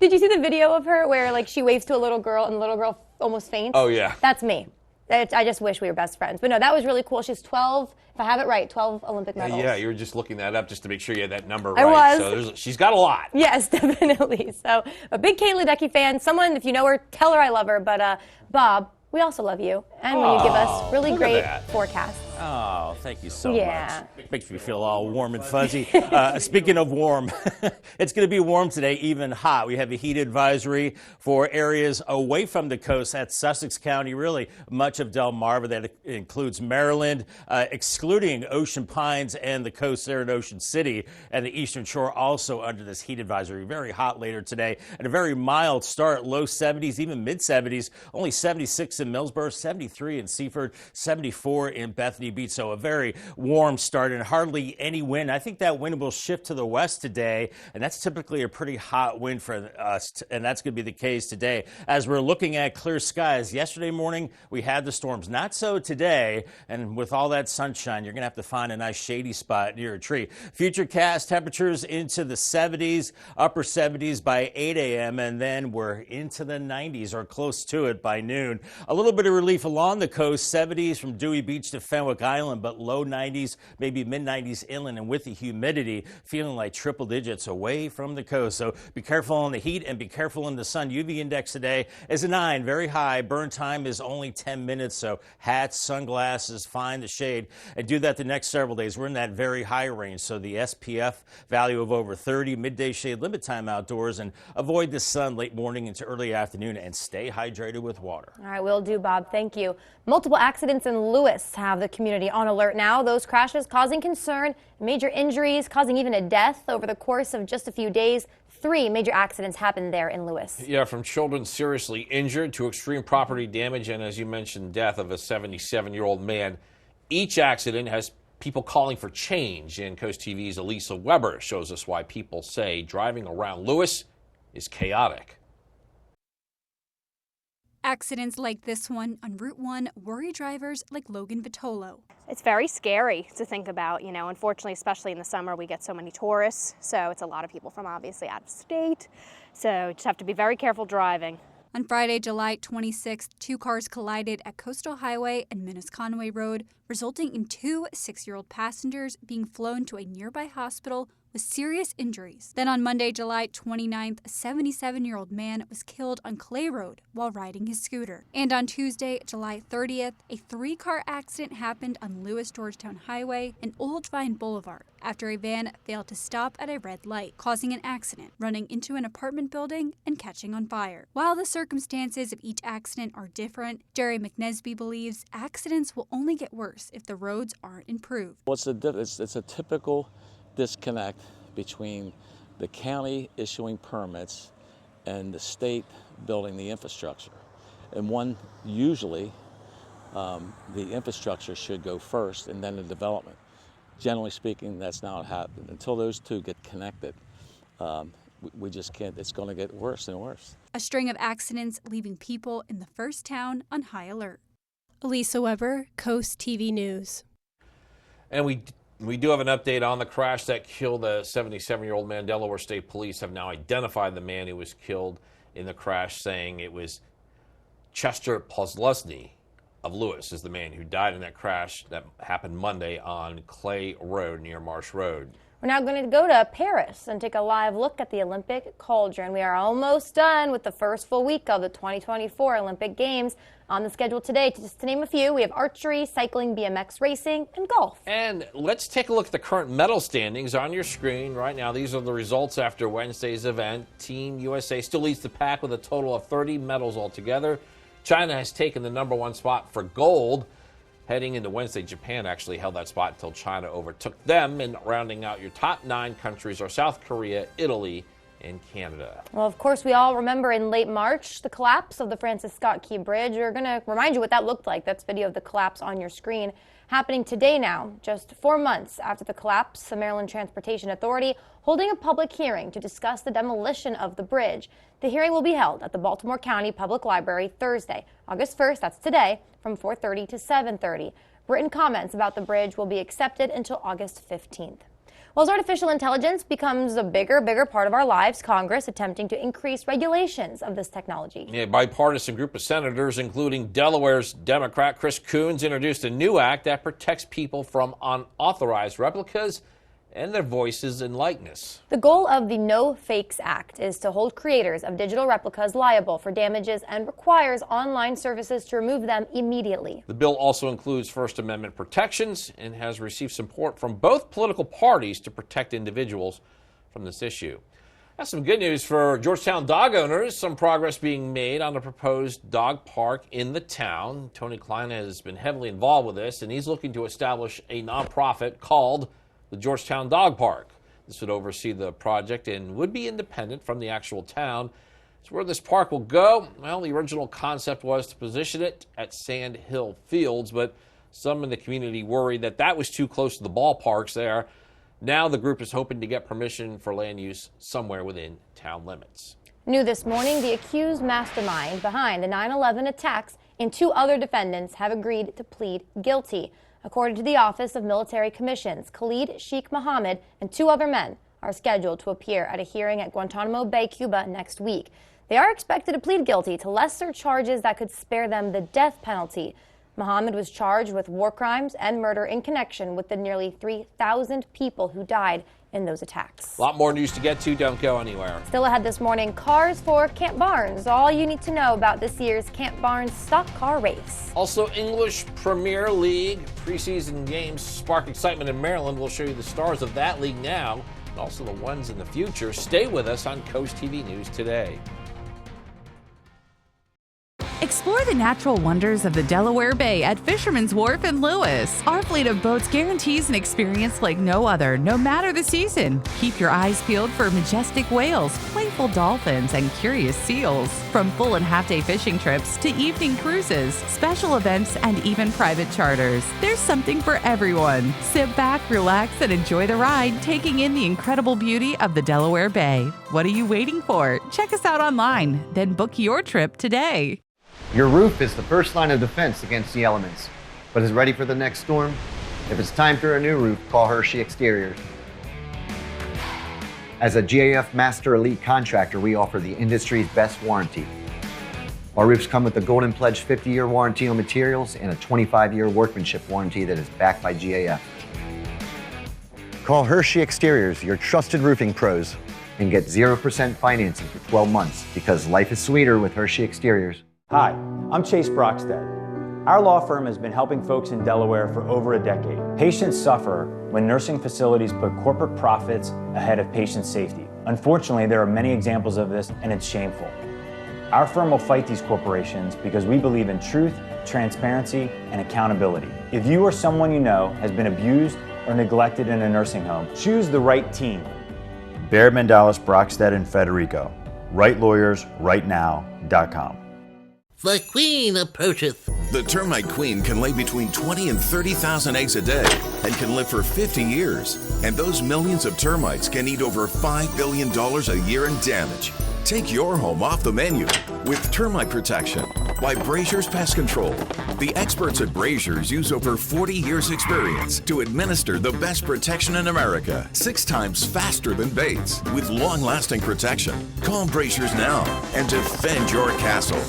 you see the video of her where she waves to a little girl and the little girl almost faints? Oh yeah. That's me. I just wish we were best friends. But no, that was really cool. She's 12, if I have it right, 12 Olympic medals. Yeah, you were just looking that up just to make sure you had that number I right. was. So she's got a lot. Yes, definitely. So a big Kaylee Ledecky fan. Someone, if you know her, tell her I love her. But Bob, we also love you. And when you give us really great forecasts. Oh, thank you so Yeah. much. Makes me feel all warm and fuzzy. Speaking of warm, it's going to be warm today, even hot. We have a heat advisory for areas away from the coast. That's Sussex County, really much of Delmarva. That includes Maryland, excluding Ocean Pines and the coast there in Ocean City, and the Eastern Shore also under this heat advisory. Very hot later today, and a very mild start, low 70s, even mid 70s, only 76 in Millsboro, 73 in Seaford, 74 in Bethany Beach. So a very warm start and hardly any wind. I think that wind will shift to the west today, and that's typically a pretty hot wind for us, and that's going to be the case today. As we're looking at clear skies, yesterday morning we had the storms. Not so today, and with all that sunshine, you're going to have to find a nice shady spot near a tree. Futurecast temperatures into the 70s, upper 70s by 8 a.m., and then we're into the 90s or close to it by noon. A little bit of relief along the coast, 70s from Dewey Beach to Fenwick Island, but low 90s, maybe mid-90s inland, and with the humidity, feeling like triple digits away from the coast. So be careful on the heat and be careful in the sun. UV index today is a 9, very high. Burn time is only 10 minutes, so hats, sunglasses, find the shade, and do that the next several days. We're in that very high range, so the SPF value of over 30, midday shade, limit time outdoors, and avoid the sun late morning into early afternoon, and stay hydrated with water. All right, will do, Bob. Thank you. Multiple accidents in Lewes have the community on alert now. Those crashes causing concern, major injuries, causing even a death over the course of just a few days. 3 major accidents happened there in Lewes. Yeah, from children seriously injured to extreme property damage and, as you mentioned, death of a 77-year-old man. Each accident has people calling for change, and Coast TV's Elisa Weber shows us why people say driving around Lewes is chaotic. Accidents like this one on Route 1 worry drivers like Logan Vitolo. It's very scary to think about, unfortunately, especially in the summer, we get so many tourists. So it's a lot of people from obviously out of state. So you just have to be very careful driving. On Friday, July 26th, 2 cars collided at Coastal Highway and Minnesconway Road, resulting in 2 6-year-old passengers being flown to a nearby hospital with serious injuries. Then on Monday, July 29th, a 77-year-old man was killed on Clay Road while riding his scooter. And on Tuesday, July 30th, a 3-car accident happened on Lewes-Georgetown Highway and Old Vine Boulevard after a van failed to stop at a red light, causing an accident, running into an apartment building and catching on fire. While the circumstances of each accident are different, Jerry McNesby believes accidents will only get worse if the roads aren't improved. It's a typical disconnect between the county issuing permits and the state building the infrastructure. And one, usually, the infrastructure should go first and then the development. Generally speaking, that's not what happened. Until those two get connected, we just can't. It's going to get worse and worse. A string of accidents leaving people in the first town on high alert. Elisa Weber, Coast TV News. And we do have an update on the crash that killed a 77-year-old man. Delaware State Police have now identified the man who was killed in the crash, saying it was Chester Poslusny of Lewes is the man who died in that crash that happened Monday on Clay Road near Marsh Road. We're now going to go to Paris and take a live look at the Olympic cauldron. We are almost done with the first full week of the 2024 Olympic Games. On the schedule today, just to name a few, we have archery, cycling, BMX racing, and golf. And let's take a look at the current medal standings on your screen right now. These are the results after Wednesday's event. Team USA still leads the pack with a total of 30 medals altogether. China has taken the #1 spot for gold. Heading into Wednesday, Japan actually held that spot until China overtook them. And rounding out your top 9 countries are South Korea, Italy, and Canada. Well, of course, we all remember in late March the collapse of the Francis Scott Key Bridge. We're going to remind you what that looked like. That's video of the collapse on your screen. Happening today now, just 4 months after the collapse, the Maryland Transportation Authority holding a public hearing to discuss the demolition of the bridge. The hearing will be held at the Baltimore County Public Library Thursday, August 1st, that's today, from 4:30 to 7:30. Written comments about the bridge will be accepted until August 15th. Well, as artificial intelligence becomes a bigger part of our lives, Congress attempting to increase regulations of this technology. A bipartisan group of senators, including Delaware's Democrat Chris Coons, introduced a new act that protects people from unauthorized replicas and their voices and likeness. The goal of the No Fakes Act is to hold creators of digital replicas liable for damages and requires online services to remove them immediately. The bill also includes First Amendment protections and has received support from both political parties to protect individuals from this issue. That's some good news for Georgetown dog owners. Some progress being made on the proposed dog park in the town. Tony Klein has been heavily involved with this, and he's looking to establish a nonprofit called the Georgetown Dog Park. This would oversee the project and would be independent from the actual town. So where this park will go, well, the original concept was to position it at Sand Hill Fields, but some in the community worried that that was too close to the ballparks there. Now the group is hoping to get permission for land use somewhere within town limits. New this morning, the accused mastermind behind the 9/11 attacks and 2 other defendants have agreed to plead guilty. According to the Office of Military Commissions, Khalid Sheikh Mohammed and 2 other men are scheduled to appear at a hearing at Guantanamo Bay, Cuba next week. They are expected to plead guilty to lesser charges that could spare them the death penalty. Mohammed was charged with war crimes and murder in connection with the nearly 3,000 people who died in those attacks. A lot more news to get to. Don't go anywhere. Still ahead this morning, cars for Camp Barnes. All you need to know about this year's Camp Barnes stock car race. Also, English Premier League preseason games spark excitement in Maryland. We'll show you the stars of that league now, and also the ones in the future. Stay with us on Coast TV News Today. Explore the natural wonders of the Delaware Bay at Fisherman's Wharf in Lewes. Our fleet of boats guarantees an experience like no other, no matter the season. Keep your eyes peeled for majestic whales, playful dolphins, and curious seals. From full and half-day fishing trips to evening cruises, special events, and even private charters, there's something for everyone. Sit back, relax, and enjoy the ride, taking in the incredible beauty of the Delaware Bay. What are you waiting for? Check us out online, then book your trip today. Your roof is the first line of defense against the elements, but is ready for the next storm? If it's time for a new roof, call Hershey Exteriors. As a GAF Master Elite contractor, we offer the industry's best warranty. Our roofs come with a Golden Pledge 50-year warranty on materials and a 25-year workmanship warranty that is backed by GAF. Call Hershey Exteriors, your trusted roofing pros, and get 0% financing for 12 months because life is sweeter with Hershey Exteriors. Hi, I'm Chase Brockstead. Our law firm has been helping folks in Delaware for over a decade. Patients suffer when nursing facilities put corporate profits ahead of patient safety. Unfortunately, there are many examples of this, and it's shameful. Our firm will fight these corporations because we believe in truth, transparency, and accountability. If you or someone you know has been abused or neglected in a nursing home, choose the right team. Baird, Mandalis, Brockstead, and Federico. WriteLawyersRightNow.com. The queen approacheth. The termite queen can lay between 20 and 30,000 eggs a day and can live for 50 years. And those millions of termites can eat over $5 billion a year in damage. Take your home off the menu with termite protection by Brazier's Pest Control. The experts at Brazier's use over 40 years experience to administer the best protection in America, 6 times faster than Bates, with long-lasting protection. Call Brazier's now and defend your castle.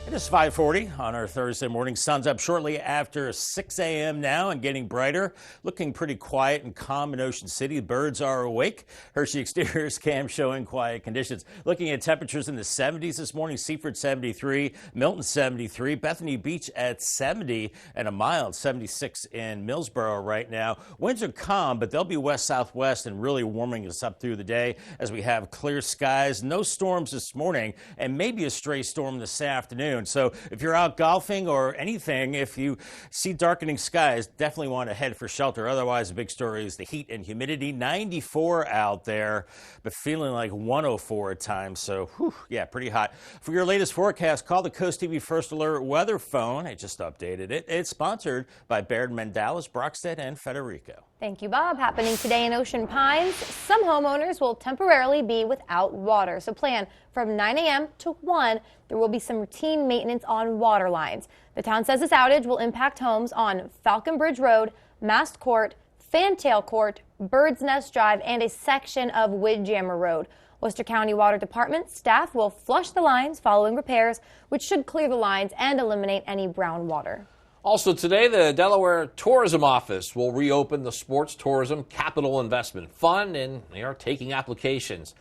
It is 5:40 on our Thursday morning. Sun's up shortly after 6 a.m. now and getting brighter. Looking pretty quiet and calm in Ocean City. Birds are awake. Hershey Exteriors cam showing quiet conditions. Looking at temperatures in the 70s this morning. Seaford 73, Milton 73, Bethany Beach at 70, and a mild 76 in Millsboro right now. Winds are calm, but they'll be west-southwest and really warming us up through the day as we have clear skies. No storms this morning and maybe a stray storm this afternoon. So if you're out golfing or anything, if you see darkening skies, definitely want to head for shelter. Otherwise, the big story is the heat and humidity. 94 out there, but feeling like 104 at times. So, yeah, pretty hot. For your latest forecast, call the CoastTV First Alert weather phone. I just updated it. It's sponsored by Baird, Mandalis, Brockstead, and Federico. Thank you, Bob. Happening today in Ocean Pines, some homeowners will temporarily be without water. So plan from 9 a.m. to 1. There will be some routine maintenance on water lines. The town says this outage will impact homes on Falcon Bridge Road, Mast Court, Fantail Court, Bird's Nest Drive, and a section of Windjammer Road. Worcester County Water Department staff will flush the lines following repairs, which should clear the lines and eliminate any brown water. Also today, the Delaware Tourism Office will reopen the Sports Tourism Capital Investment Fund, and they are taking applications.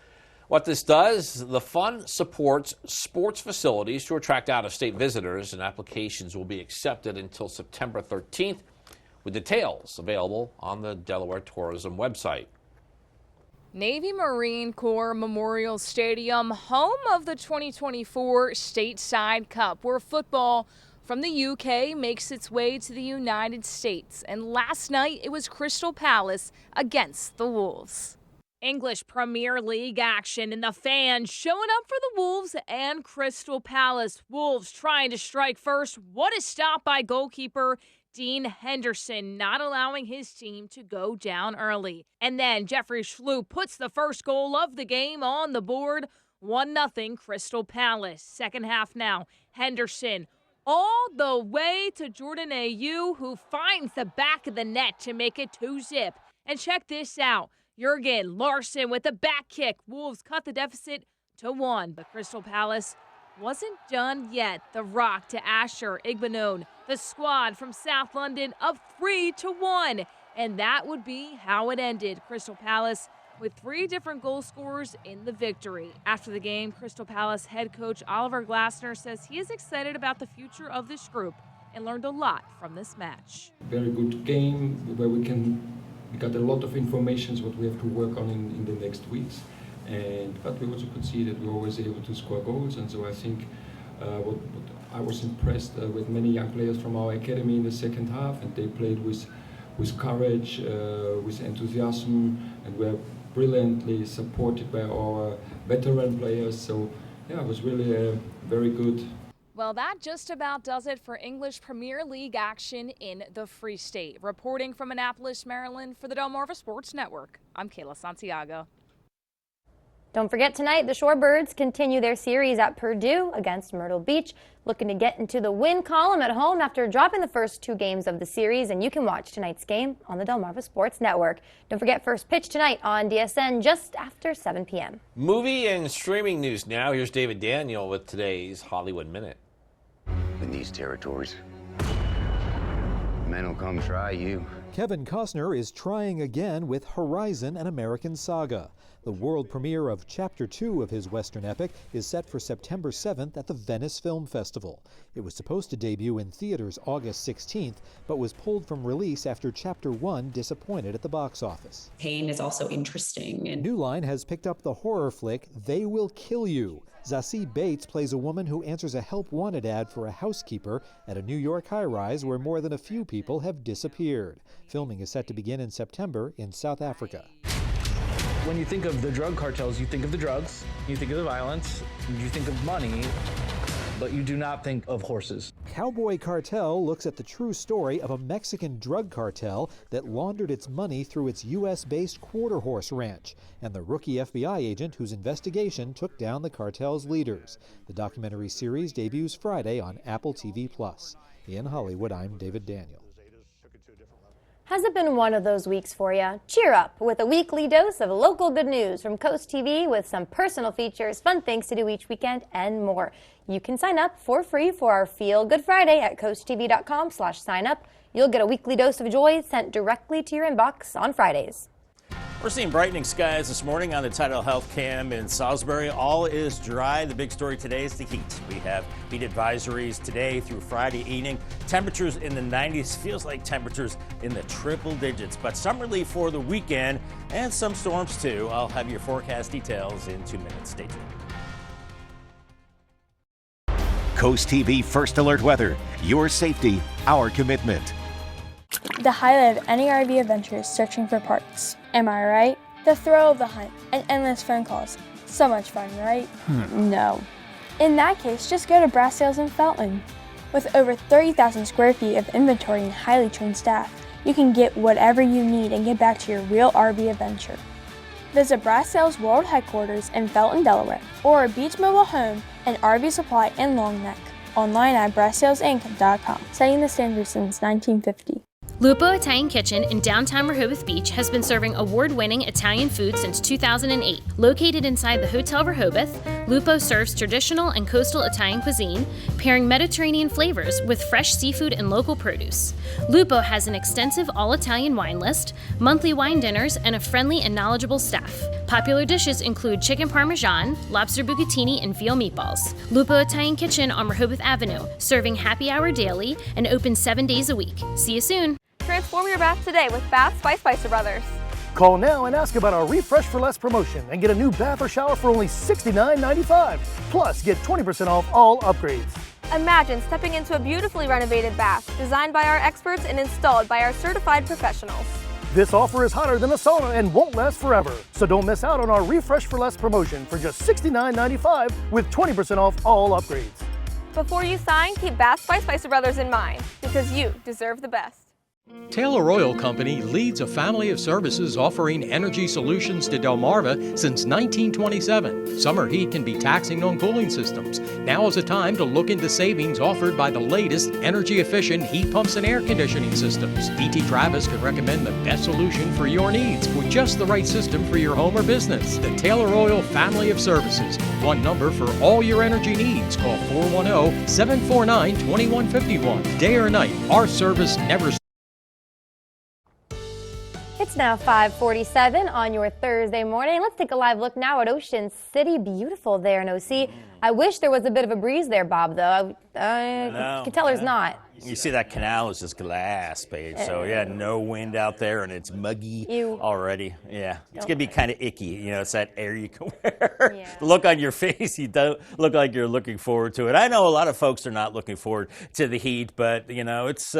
What this does, the fund supports sports facilities to attract out-of-state visitors, and applications will be accepted until September 13th, with details available on the Delaware Tourism website. Navy Marine Corps Memorial Stadium, home of the 2024 Stateside Cup, where football from the UK makes its way to the United States. And last night, it was Crystal Palace against the Wolves. English Premier League action and the fans showing up for the Wolves and Crystal Palace. Wolves trying to strike first. What a stop by goalkeeper Dean Henderson, not allowing his team to go down early. And then Jeffrey Schlup puts the first goal of the game on the board. 1-0 Crystal Palace. Second half now. Henderson all the way to Jordan Ayew, who finds the back of the net to make it 2-0. And check this out. Jurgen Larson with a back kick. Wolves cut the deficit to 1, but Crystal Palace wasn't done yet. The rock to Asher Igbenone. The squad from South London up 3-1. And that would be how it ended. Crystal Palace with 3 different goal scorers in the victory. After the game, Crystal Palace head coach Oliver Glasner says he is excited about the future of this group and learned a lot from this match. Very good game where we got a lot of information what we have to work on in the next weeks. But we also could see that we were always able to score goals, and so I think what I was impressed with many young players from our academy in the second half, and they played with courage, with enthusiasm, and were brilliantly supported by our veteran players. So yeah, it was really very good. Well, that just about does it for English Premier League action in the Free State. Reporting from Annapolis, Maryland for the Delmarva Sports Network, I'm Kayla Santiago. Don't forget tonight, the Shorebirds continue their series at Purdue against Myrtle Beach, looking to get into the win column at home after dropping the first 2 games of the series, and you can watch tonight's game on the Delmarva Sports Network. Don't forget first pitch tonight on DSN just after 7 p.m. Movie and streaming news now. Here's David Daniel with today's Hollywood Minute. In these territories, men will come try you. Kevin Costner is trying again with Horizon: An American Saga. The world premiere of Chapter 2 of his Western epic is set for September 7th at the Venice Film Festival. It was supposed to debut in theaters August 16th, but was pulled from release after Chapter 1 disappointed at the box office. Pain is also interesting. And New Line has picked up the horror flick They Will Kill You. Zazie Bates plays a woman who answers a help wanted ad for a housekeeper at a New York high-rise where more than a few people have disappeared. Filming is set to begin in September in South Africa. When you think of the drug cartels, you think of the drugs, you think of the violence, you think of money, but you do not think of horses. Cowboy Cartel looks at the true story of a Mexican drug cartel that laundered its money through its U.S.-based Quarter Horse Ranch, and the rookie FBI agent whose investigation took down the cartel's leaders. The documentary series debuts Friday on Apple TV+. In Hollywood, I'm David Daniel. Has it been one of those weeks for you? Cheer up with a weekly dose of local good news from Coast TV with some personal features, fun things to do each weekend, and more. You can sign up for free for our Feel Good Friday at coasttv.com/sign up. You'll get a weekly dose of joy sent directly to your inbox on Fridays. We're seeing brightening skies this morning on the Tidal Health Cam in Salisbury. All is dry. The big story today is the heat. We have heat advisories today through Friday evening. Temperatures in the 90s. Feels like temperatures in the triple digits. But some relief for the weekend and some storms too. I'll have your forecast details in 2 minutes. Stay tuned. Coast TV First Alert Weather. Your safety, our commitment. The highlight of any RV adventure is searching for parts. Am I right? The thrill of the hunt and endless phone calls. So much fun, right? No. In that case, just go to Brass Sales in Felton. With over 30,000 square feet of inventory and highly trained staff, you can get whatever you need and get back to your real RV adventure. Visit Brass Sales World Headquarters in Felton, Delaware, or Beach Mobile Home and RV Supply in Long Neck. Online at brasssalesinc.com, setting the standard since 1950. Lupo Italian Kitchen in downtown Rehoboth Beach has been serving award-winning Italian food since 2008. Located inside the Hotel Rehoboth, Lupo serves traditional and coastal Italian cuisine, pairing Mediterranean flavors with fresh seafood and local produce. Lupo has an extensive all-Italian wine list, monthly wine dinners, and a friendly and knowledgeable staff. Popular dishes include chicken parmesan, lobster bucatini, and veal meatballs. Lupo Italian Kitchen on Rehoboth Avenue, serving happy hour daily and open 7 days a week. See you soon. Transform your bath today with Baths by Spicer Brothers. Call now and ask about our Refresh for Less promotion and get a new bath or shower for only $69.95. Plus, get 20% off all upgrades. Imagine stepping into a beautifully renovated bath designed by our experts and installed by our certified professionals. This offer is hotter than a sauna and won't last forever. So don't miss out on our Refresh for Less promotion for just $69.95 with 20% off all upgrades. Before you sign, keep Baths by Spicer Brothers in mind because you deserve the best. Taylor Oil Company leads a family of services offering energy solutions to Delmarva since 1927. Summer heat can be taxing on cooling systems. Now is the time to look into savings offered by the latest energy-efficient heat pumps and air conditioning systems. D.T. Travis can recommend the best solution for your needs with just the right system for your home or business. The Taylor Oil family of services. One number for all your energy needs. Call 410-749-2151. Day or night, our service never stops. It's now 5:47 on your Thursday morning. Let's take a live look now at Ocean City. Beautiful there in OC. I wish there was a bit of a breeze there, Bob, though. I can tell there's not. You see that canal is just glass, Paige. So, yeah, no wind out there, and it's muggy already. Yeah, it's going to be kind of icky. You know, it's that air you can wear. Yeah. The look on your face, you don't look like you're looking forward to it. I know a lot of folks are not looking forward to the heat, but, you know, it's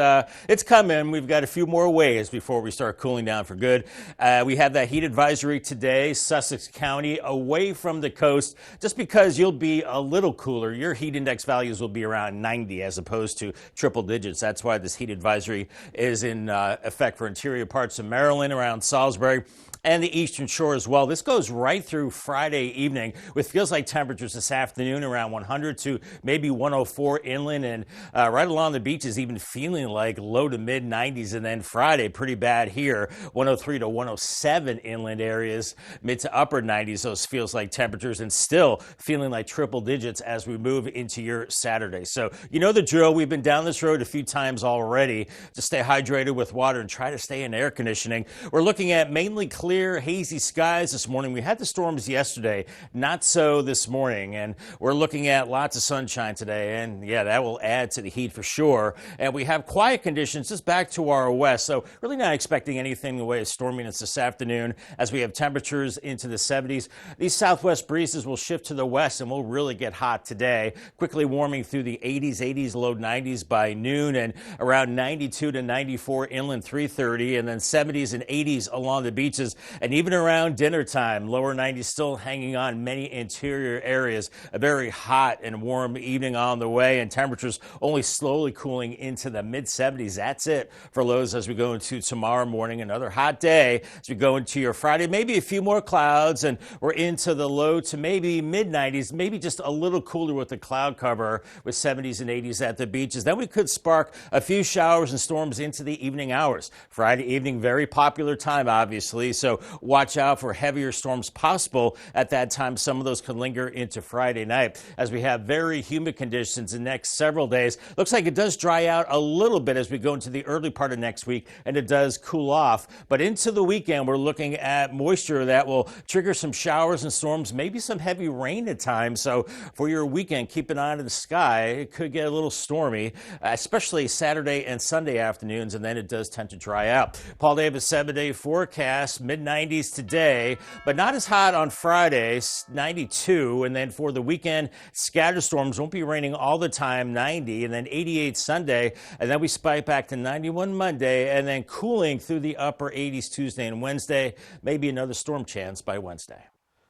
coming. We've got a few more ways before we start cooling down for good. We have that heat advisory today, Sussex County, away from the coast. Just because you'll be a little cooler, your heat index values will be around 90 as opposed to triple digits. That's why this heat advisory is in effect for interior parts of Maryland, around Salisbury. and the eastern shore as well. This goes right through Friday evening with feels like temperatures this afternoon around 100 to maybe 104 inland, and right along the beaches even feeling like low to mid 90s. And then Friday, pretty bad here, 103 to 107 inland areas, mid to upper 90s. Those feels like temperatures, and still feeling like triple digits as we move into your Saturday. So you know the drill. We've been down this road a few times already. Just stay hydrated with water and try to stay in air conditioning. We're looking at mainly clear, hazy skies this morning. We had the storms yesterday, not so this morning, and we're looking at lots of sunshine today, and yeah, that will add to the heat for sure. And we have quiet conditions just back to our west, so really not expecting anything in the way of storminess this afternoon as we have temperatures into the 70s. These southwest breezes will shift to the west and we'll really get hot today, quickly warming through the 80s, low 90s by noon, and around 92 to 94 inland 3:30, and then 70s and 80s along the beaches, and even around dinner time, lower 90s still hanging on many interior areas. A very hot and warm evening on the way, and temperatures only slowly cooling into the mid 70s. That's it for lows as we go into tomorrow morning. Another hot day as we go into your Friday. Maybe a few more clouds, and we're into the low to maybe mid 90s, maybe just a little cooler with the cloud cover with 70s and 80s at the beaches. Then we could spark a few showers and storms into the evening hours. Friday evening, very popular time, obviously, so watch out for heavier storms possible at that time. Some of those could linger into Friday night as we have very humid conditions the next several days. Looks like it does dry out a little bit as we go into the early part of next week, and it does cool off. But into the weekend, we're looking at moisture that will trigger some showers and storms, maybe some heavy rain at times. So for your weekend, keep an eye on the sky. It could get a little stormy, especially Saturday and Sunday afternoons, and then it does tend to dry out. Paul Davis 7-day forecast, mid-90s today, but not as hot on Friday, 92. And then for the weekend, scattered storms, won't be raining all the time, 90, and then 88 Sunday, and then we spike back to 91 Monday, and then cooling through the upper 80s Tuesday and Wednesday, maybe another storm chance by Wednesday.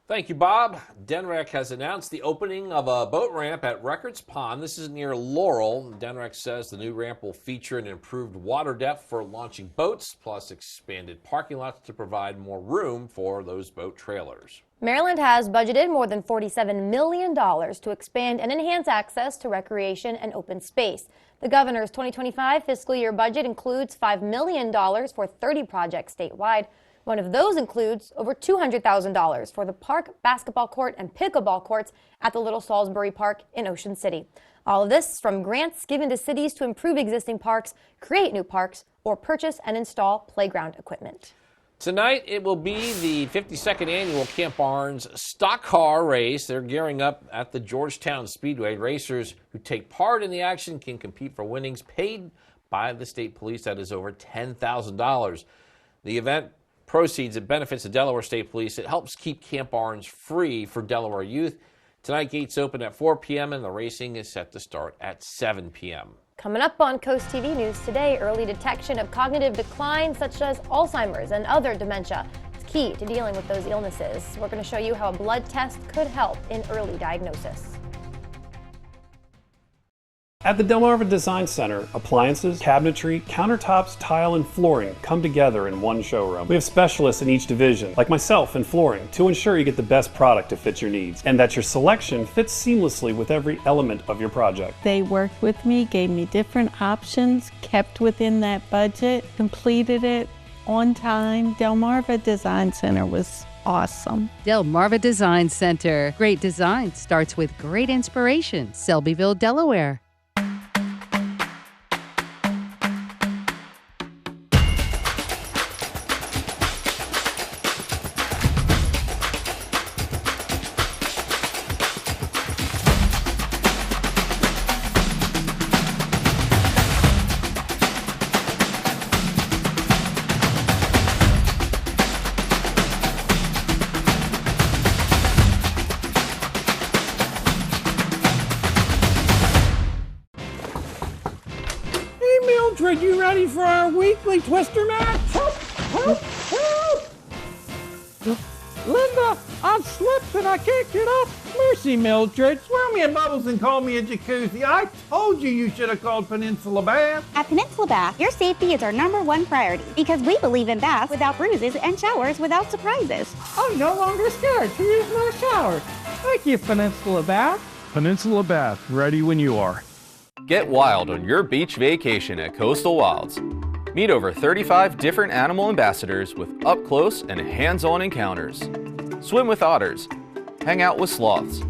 Thank you, Bob. DNREC has announced the opening of a boat ramp at Records Pond. This is near Laurel. DNREC says the new ramp will feature an improved water depth for launching boats, plus expanded parking lots to provide more room for those boat trailers. Maryland has budgeted more than $47 million to expand and enhance access to recreation and open space. The governor's 2025 fiscal year budget includes $5 million for 30 projects statewide. One of those includes over $200,000 for the park, basketball court, and pickleball courts at the Little Salisbury Park in Ocean City. All of this from grants given to cities to improve existing parks, create new parks, or purchase and install playground equipment. Tonight, it will be the 52nd annual Camp Barnes Stock Car Race. They're gearing up at the Georgetown Speedway. Racers who take part in the action can compete for winnings paid by the state police. That is over $10,000. The event proceeds, it benefits the Delaware State Police. It helps keep Camp Barnes free for Delaware youth. Tonight, gates open at 4 p.m. and the racing is set to start at 7 p.m. Coming up on Coast TV News today, early detection of cognitive decline such as Alzheimer's and other dementia. It's key to dealing with those illnesses. We're going to show you how a blood test could help in early diagnosis. At the Delmarva Design Center, appliances, cabinetry, countertops, tile, and flooring come together in one showroom. We have specialists in each division, like myself in flooring, to ensure you get the best product to fit your needs and that your selection fits seamlessly with every element of your project. They worked with me, gave me different options, kept within that budget, completed it on time. Delmarva Design Center was awesome. Delmarva Design Center. Great design starts with great inspiration. Selbyville, Delaware. Mildred, you ready for our weekly Twister match? Help! Help! Help! Linda, I've slipped and I can't get up. Mercy, Mildred. Swirl me in bubbles and call me a jacuzzi. I told you should have called Peninsula Bath. At Peninsula Bath, your safety is our #1 priority because we believe in baths without bruises and showers without surprises. I'm no longer scared to use my shower. Thank you, Peninsula Bath. Peninsula Bath, ready when you are. Get wild on your beach vacation at Coastal Wilds. Meet over 35 different animal ambassadors with up-close and hands-on encounters. Swim with otters, hang out with sloths,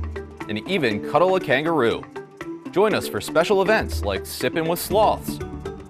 and even cuddle a kangaroo. Join us for special events like Sippin' with Sloths,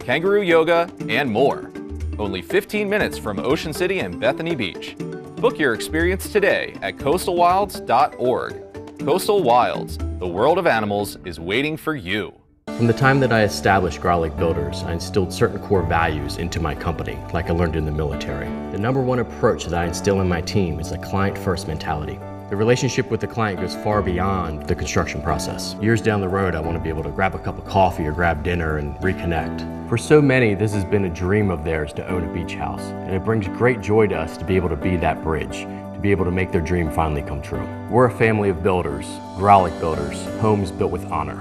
kangaroo yoga, and more. Only 15 minutes from Ocean City and Bethany Beach. Book your experience today at coastalwilds.org. Coastal Wilds, the world of animals, is waiting for you. From the time that I established Garlic Builders, I instilled certain core values into my company, like I learned in the military. The #1 approach that I instill in my team is a client-first mentality. The relationship with the client goes far beyond the construction process. Years down the road, I want to be able to grab a cup of coffee or grab dinner and reconnect. For so many, this has been a dream of theirs to own a beach house, and it brings great joy to us to be able to be that bridge, to be able to make their dream finally come true. We're a family of builders, Garlic Builders, homes built with honor.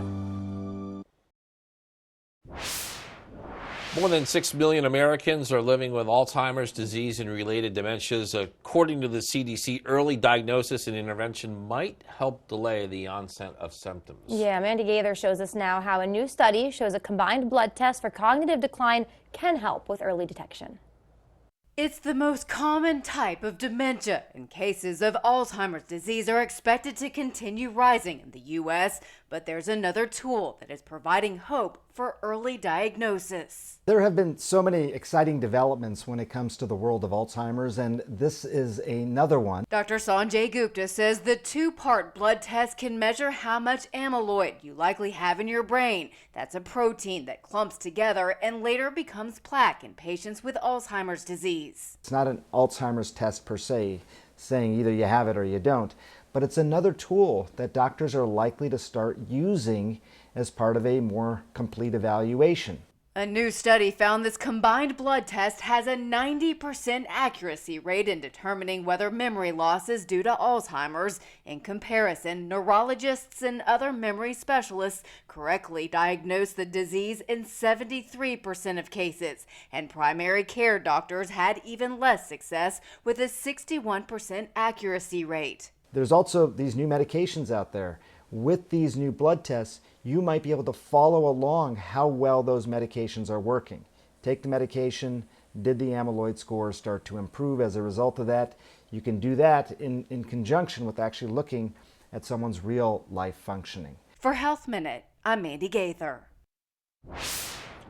More than 6 million Americans are living with Alzheimer's disease and related dementias. According to the CDC, early diagnosis and intervention might help delay the onset of symptoms. Yeah, Mandy Gaither shows us now how a new study shows a combined blood test for cognitive decline can help with early detection. It's the most common type of dementia, and cases of Alzheimer's disease are expected to continue rising in the U.S., but there's another tool that is providing hope for early diagnosis. There have been so many exciting developments when it comes to the world of Alzheimer's, and this is another one. Dr. Sanjay Gupta says the two-part blood test can measure how much amyloid you likely have in your brain. That's a protein that clumps together and later becomes plaque in patients with Alzheimer's disease. It's not an Alzheimer's test per se, saying either you have it or you don't, but it's another tool that doctors are likely to start using as part of a more complete evaluation. A new study found this combined blood test has a 90% accuracy rate in determining whether memory loss is due to Alzheimer's. In comparison, neurologists and other memory specialists correctly diagnose the disease in 73% of cases, and primary care doctors had even less success with a 61% accuracy rate. There's also these new medications out there. With these new blood tests, you might be able to follow along how well those medications are working. Take the medication, did the amyloid scores start to improve as a result of that? You can do that in conjunction with actually looking at someone's real life functioning. For Health Minute, I'm Mandy Gaither.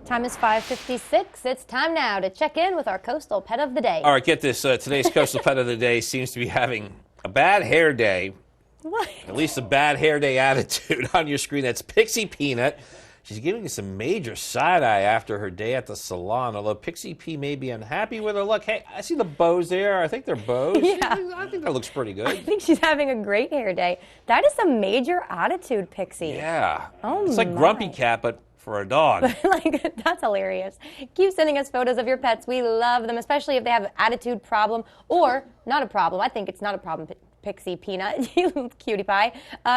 Time is 5:56. It's time now to check in with our Coastal Pet of the Day. All right, get this. Today's Coastal Pet of the Day seems to be having a bad hair day. What? At least a bad hair day attitude on your screen. That's Pixie Peanut. She's giving us a major side-eye after her day at the salon, although Pixie P may be unhappy with her look. Hey, I see the bows there. I think they're bows. Yeah. I think that looks pretty good. I think she's having a great hair day. That is a major attitude, Pixie. Yeah. Oh, it's like Grumpy Cat, but for a dog. That's hilarious. Keep sending us photos of your pets. We love them, especially if they have an attitude problem or not a problem. I think it's not a problem, Pixie Peanut, you cutie pie.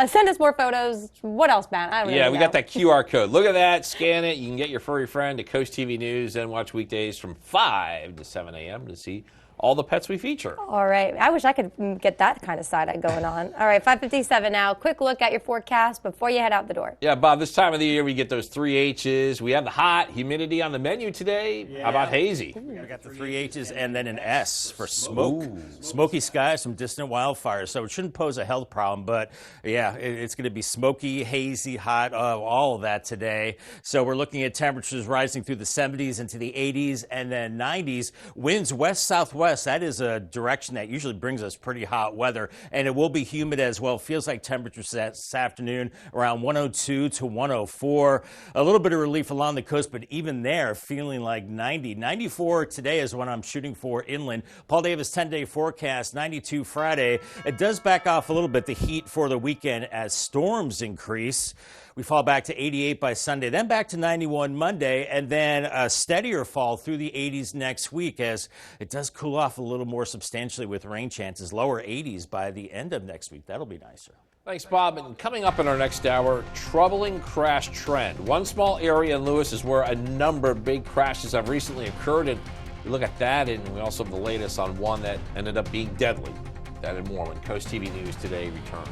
Send us more photos. What else, Matt? I don't Yeah, know. we got that QR code. Look at that. Scan it. You can get your furry friend to Coast TV News and watch weekdays from 5 to 7 a.m. to see all the pets we feature. All right. I wish I could get that kind of side-eye going on. All right, 5:57 now. Quick look at your forecast before you head out the door. Yeah, Bob, this time of the year we get those 3 H's. We have the hot, humidity on the menu today. Yeah. How about hazy? We got the 3 H's and then an S for smoke. Ooh. Smoky skies, some distant wildfires. So it shouldn't pose a health problem, but yeah, it's going to be smoky, hazy, hot, all of that today. So we're looking at temperatures rising through the 70s into the 80s and then 90s. Winds west-southwest. That is a direction that usually brings us pretty hot weather, and it will be humid as well. Feels like temperatures this afternoon around 102 to 104. A little bit of relief along the coast, but even there, feeling like 90. 94 today is what I'm shooting for inland. Paul Davis 10-day forecast, 92 Friday. It does back off a little bit, the heat for the weekend, as storms increase. We fall back to 88 by Sunday, then back to 91 Monday, and then a steadier fall through the 80s next week as it does cool cool off a little more substantially with rain chances, lower 80s by the end of next week. That'll be nicer. Thanks, Bob. And coming up in our next hour, troubling crash trend. One small area in Lewes is where a number of big crashes have recently occurred, and we look at that, and we also have the latest on one that ended up being deadly. That and more when Coast TV News Today returns.